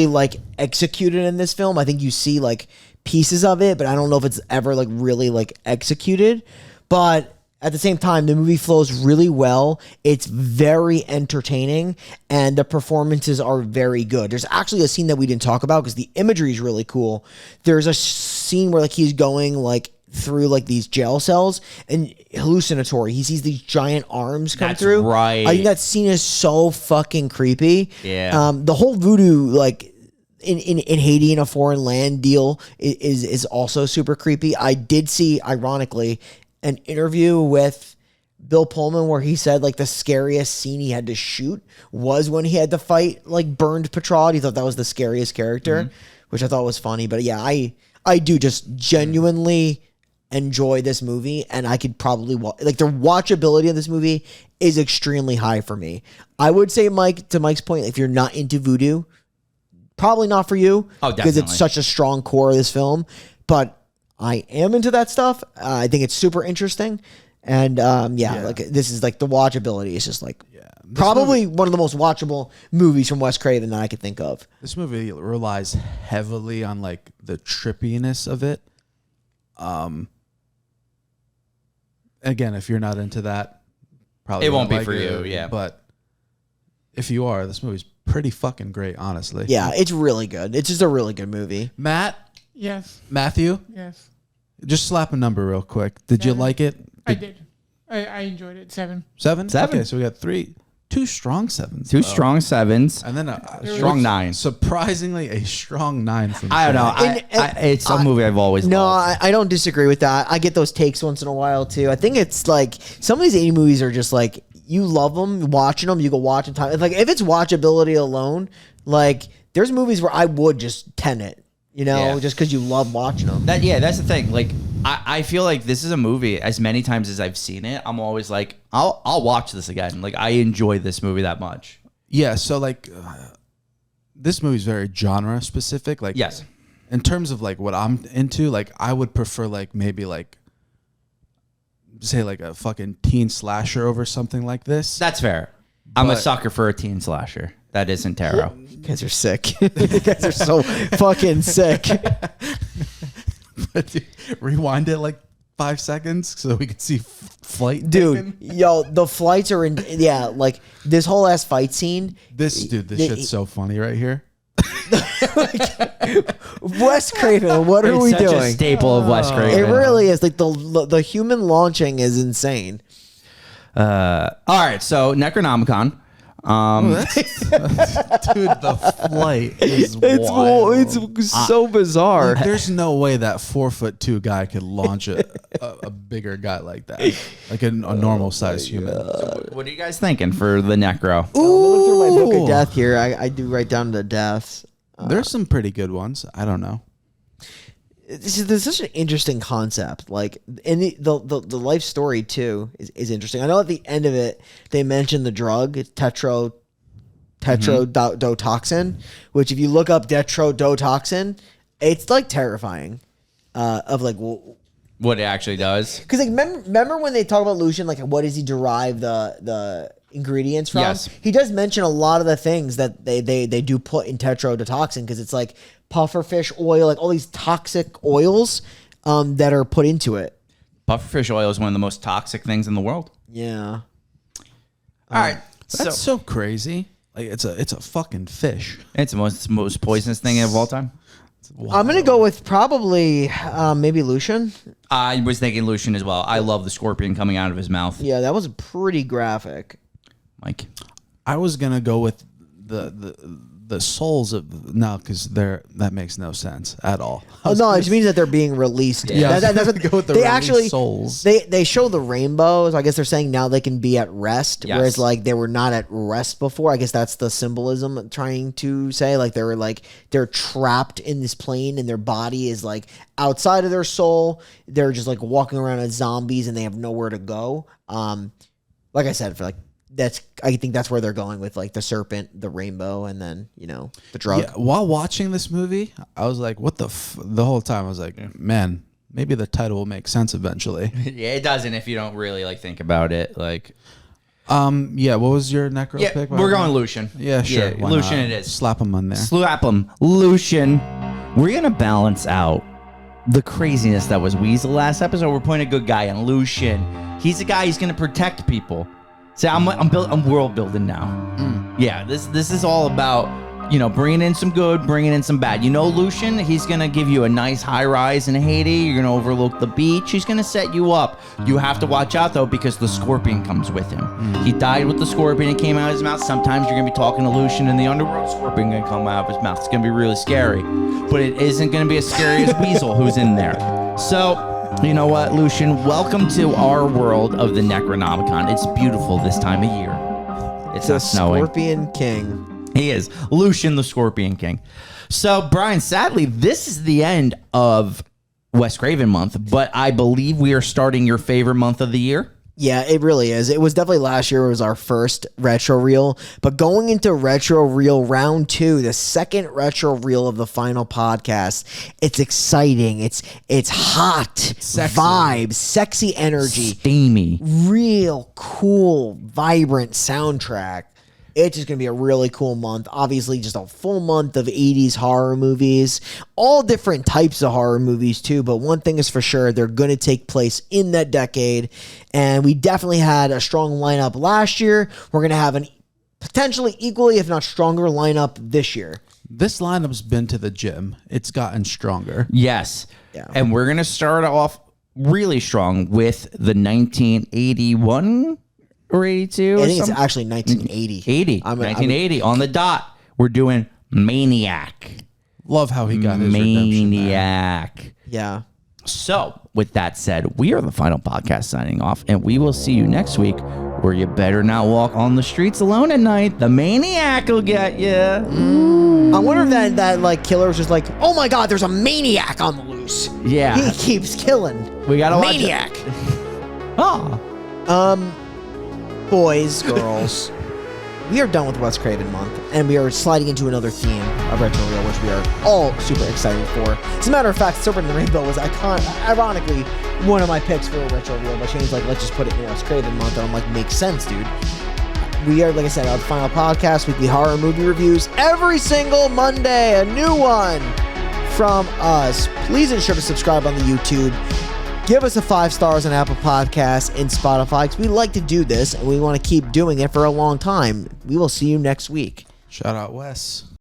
Speaker 1: like executed in this film. I think you see like pieces of it, but I don't know if it's ever like really like executed. But at the same time, the movie flows really well. It's very entertaining, and the performances are very good. There's actually a scene that we didn't talk about because the imagery is really cool. There's a scene where like he's going like through like these jail cells and hallucinatory. He sees these giant arms come
Speaker 2: That's
Speaker 1: through.
Speaker 2: right.
Speaker 1: I think that scene is so fucking creepy.
Speaker 2: Yeah.
Speaker 1: The whole voodoo like in Haiti in a foreign land deal is also super creepy. I did see, ironically, an interview with Bill Pullman where he said like the scariest scene he had to shoot was when he had to fight like burned Petrard. He thought that was the scariest character, which I thought was funny. But yeah, I do just genuinely enjoy this movie, and I could probably like the watchability of this movie is extremely high for me. I would say, Mike, to Mike's point, if you're not into voodoo, probably not for you.
Speaker 2: Oh,
Speaker 1: because
Speaker 2: definitely.
Speaker 1: it's such a strong core of this film. But I am into that stuff. I think it's super interesting. And like this is like the watchability is just like probably one of the most watchable movies from Wes Craven that I could think of.
Speaker 3: This movie relies heavily on like the trippiness of it. Again, if you're not into that, probably
Speaker 2: It won't be
Speaker 3: like
Speaker 2: for
Speaker 3: it,
Speaker 2: you, yeah.
Speaker 3: But if you are, this movie's pretty fucking great, honestly.
Speaker 1: Yeah, it's really good. It's just a really good movie.
Speaker 3: Matt,
Speaker 5: Yes.
Speaker 3: Matthew,
Speaker 5: Yes.
Speaker 3: just slap a number real quick. Did you
Speaker 5: 7.
Speaker 3: like it?
Speaker 5: I did. I enjoyed it. 7.
Speaker 3: 7?
Speaker 2: 7.
Speaker 3: Okay, so we got 2 strong 7s.
Speaker 2: Two strong 7s.
Speaker 3: And then a
Speaker 2: Strong 9.
Speaker 3: surprisingly a strong 9 from
Speaker 2: I don't know.
Speaker 3: Shane.
Speaker 2: It's a movie I've always
Speaker 1: No,
Speaker 2: loved.
Speaker 1: I don't disagree with that. I get those takes once in a while too. I think it's like some of these 80 movies are just like you love them, watching them, you go watch them time. Like if it's watchability alone, like there's movies where I would just tenet, you know,
Speaker 2: Yeah.
Speaker 1: just because you love watching them.
Speaker 2: That's the thing. Like I feel like this is a movie. As many times as I've seen it, I'm always like, I'll watch this again. Like I enjoy this movie that much.
Speaker 3: Yeah, so like this movie's very genre specific. Like
Speaker 2: Yes.
Speaker 3: in terms of like what I'm into, like I would prefer like maybe like say like a fucking teen slasher over something like this.
Speaker 2: That's fair. I'm a
Speaker 3: But-
Speaker 2: sucker for a teen slasher. That isn't tarot.
Speaker 1: You guys are sick. You guys are so fucking sick.
Speaker 3: But rewind it like 5 seconds so we could see flight.
Speaker 1: Dude,
Speaker 3: taken.
Speaker 1: yo, the flights are in, like this whole ass fight scene.
Speaker 3: This shit's so funny right here.
Speaker 1: Wes Craven, what are
Speaker 2: It's
Speaker 1: we
Speaker 2: such a
Speaker 1: doing?
Speaker 2: staple of Wes Craven.
Speaker 1: It really is. Like the human launching is insane.
Speaker 2: All right, so Necronomicon.
Speaker 3: Dude, the flight is wild.
Speaker 1: It's so bizarre.
Speaker 3: There's no way that 4'2" guy could launch a bigger guy like that, like a normal sized human.
Speaker 2: What are you guys thinking for the Necro?
Speaker 1: I'm looking through my book
Speaker 3: Ooh.
Speaker 1: of death here. I do write down the deaths.
Speaker 3: There's some pretty good ones. I don't know.
Speaker 1: There's such an interesting concept. Like, in the life story too is interesting. I know at the end of it they mention the drug. It's tetrodotoxin, which if you look up tetrodotoxin, it's like terrifying. Of like, well,
Speaker 2: What it actually does.
Speaker 1: Because like, remember when they talk about Lucian, like what does he derive the ingredients from?
Speaker 2: Yes.
Speaker 1: He does mention a lot of the things that they do put in tetrodotoxin, because it's like pufferfish oil, like all these toxic oils that are put into it.
Speaker 2: Pufferfish oil is one of the most toxic things in the world.
Speaker 1: Yeah.
Speaker 2: All right.
Speaker 3: That's so crazy. Like it's a fucking fish.
Speaker 2: It's the most poisonous thing of all time.
Speaker 1: I'm gonna go with probably maybe Lucian.
Speaker 2: I was thinking Lucian as well. I love the scorpion coming out of his mouth.
Speaker 1: Yeah, that was pretty graphic.
Speaker 2: Mike.
Speaker 3: I was gonna go with the souls of because that makes no sense at all.
Speaker 1: Oh no, it just means that they're being released.
Speaker 3: Yeah,
Speaker 1: that's what
Speaker 3: go with the
Speaker 1: they
Speaker 3: released
Speaker 1: actually
Speaker 3: souls.
Speaker 1: They show the rainbows. I guess they're saying now they can be at rest,
Speaker 2: Yes.
Speaker 1: whereas like they were not at rest before. I guess that's the symbolism I'm trying to say. Like they're trapped in this plane, and their body is like outside of their soul. They're just like walking around as zombies, and they have nowhere to go. Like I said, I think that's where they're going with like the serpent, the rainbow, and then the drug.
Speaker 3: Yeah, while watching this movie, I was like, "What the whole time?" I was like, "Man, maybe the title will make sense eventually."
Speaker 2: Yeah, it doesn't if you don't really like think about it. Like,
Speaker 3: Yeah. What was your necro
Speaker 2: yeah,
Speaker 3: pick?
Speaker 2: we're going Lucian.
Speaker 3: Yeah, sure. why
Speaker 2: Lucian
Speaker 3: not?
Speaker 2: it is.
Speaker 3: Slap him on there.
Speaker 2: Slap him. Lucian. We're going to balance out the craziness that was Weasel last episode. We're putting a good guy in Lucian. He's a guy, he's going to protect people. So I'm world building now. Yeah, this is all about, bringing in some good, bringing in some bad. Lucian, he's going to give you a nice high rise in Haiti. You're going to overlook the beach. He's going to set you up. You have to watch out, though, because the scorpion comes with him. He died with the scorpion. It came out of his mouth. Sometimes you're going to be talking to Lucian in the underworld. Scorpion going to come out of his mouth. It's going to be really scary. But it isn't going to be as scary as Weasel, who's in there. So, you know what, Lucian? Welcome to our world of the Necronomicon. It's beautiful this time of year. It's
Speaker 1: The
Speaker 2: not snowing.
Speaker 1: Scorpion King.
Speaker 2: He is. Lucian the Scorpion King. So, Brian, sadly, this is the end of Wes Craven month, but I believe we are starting your favorite month of the year.
Speaker 1: Yeah, it really is. It was definitely last year. It was our first retro reel, but going into retro reel round 2, the second retro reel of the final podcast, it's exciting. It's hot,
Speaker 3: Sexy.
Speaker 1: vibes, sexy energy,
Speaker 2: Steamy.
Speaker 1: real cool, vibrant soundtrack. It's just going to be a really cool month. Obviously, just a full month of 80s horror movies. All different types of horror movies, too. But one thing is for sure, they're going to take place in that decade. And we definitely had a strong lineup last year. We're going to have an potentially equally, if not stronger, lineup this year.
Speaker 3: This lineup's been to the gym. It's gotten stronger.
Speaker 2: Yes.
Speaker 1: Yeah.
Speaker 2: And we're going to start off really strong with the 1981 or 82
Speaker 1: I
Speaker 2: or
Speaker 1: think it's
Speaker 2: something?
Speaker 1: actually 1980.
Speaker 2: 1980 on the dot. We're doing Maniac.
Speaker 3: Love how he got his redemption there.
Speaker 2: Maniac.
Speaker 1: Yeah.
Speaker 2: So, with that said, we are the final podcast signing off, and we will see you next week, where you better not walk on the streets alone at night. The Maniac will get you.
Speaker 1: I wonder if that like killer was just like, oh my God, there's a maniac on the loose.
Speaker 2: Yeah.
Speaker 1: He keeps killing.
Speaker 2: We gotta watch it.
Speaker 1: Maniac.
Speaker 2: Oh.
Speaker 1: Boys, girls, we are done with Wes Craven month, and we are sliding into another theme of retro reel, which we are all super excited for. As a matter of fact, Serpent and the Rainbow was ironically one of my picks for a retro reel, but Shane's like, let's just put it in Wes Craven month, and I'm like, makes sense, dude. We are, like I said, our final podcast, weekly horror movie reviews, every single Monday, a new one from us. Please ensure to subscribe on the YouTube. Give us a 5 stars on Apple Podcasts and Spotify, because we like to do this and we want to keep doing it for a long time. We will see you next week.
Speaker 3: Shout out Wes.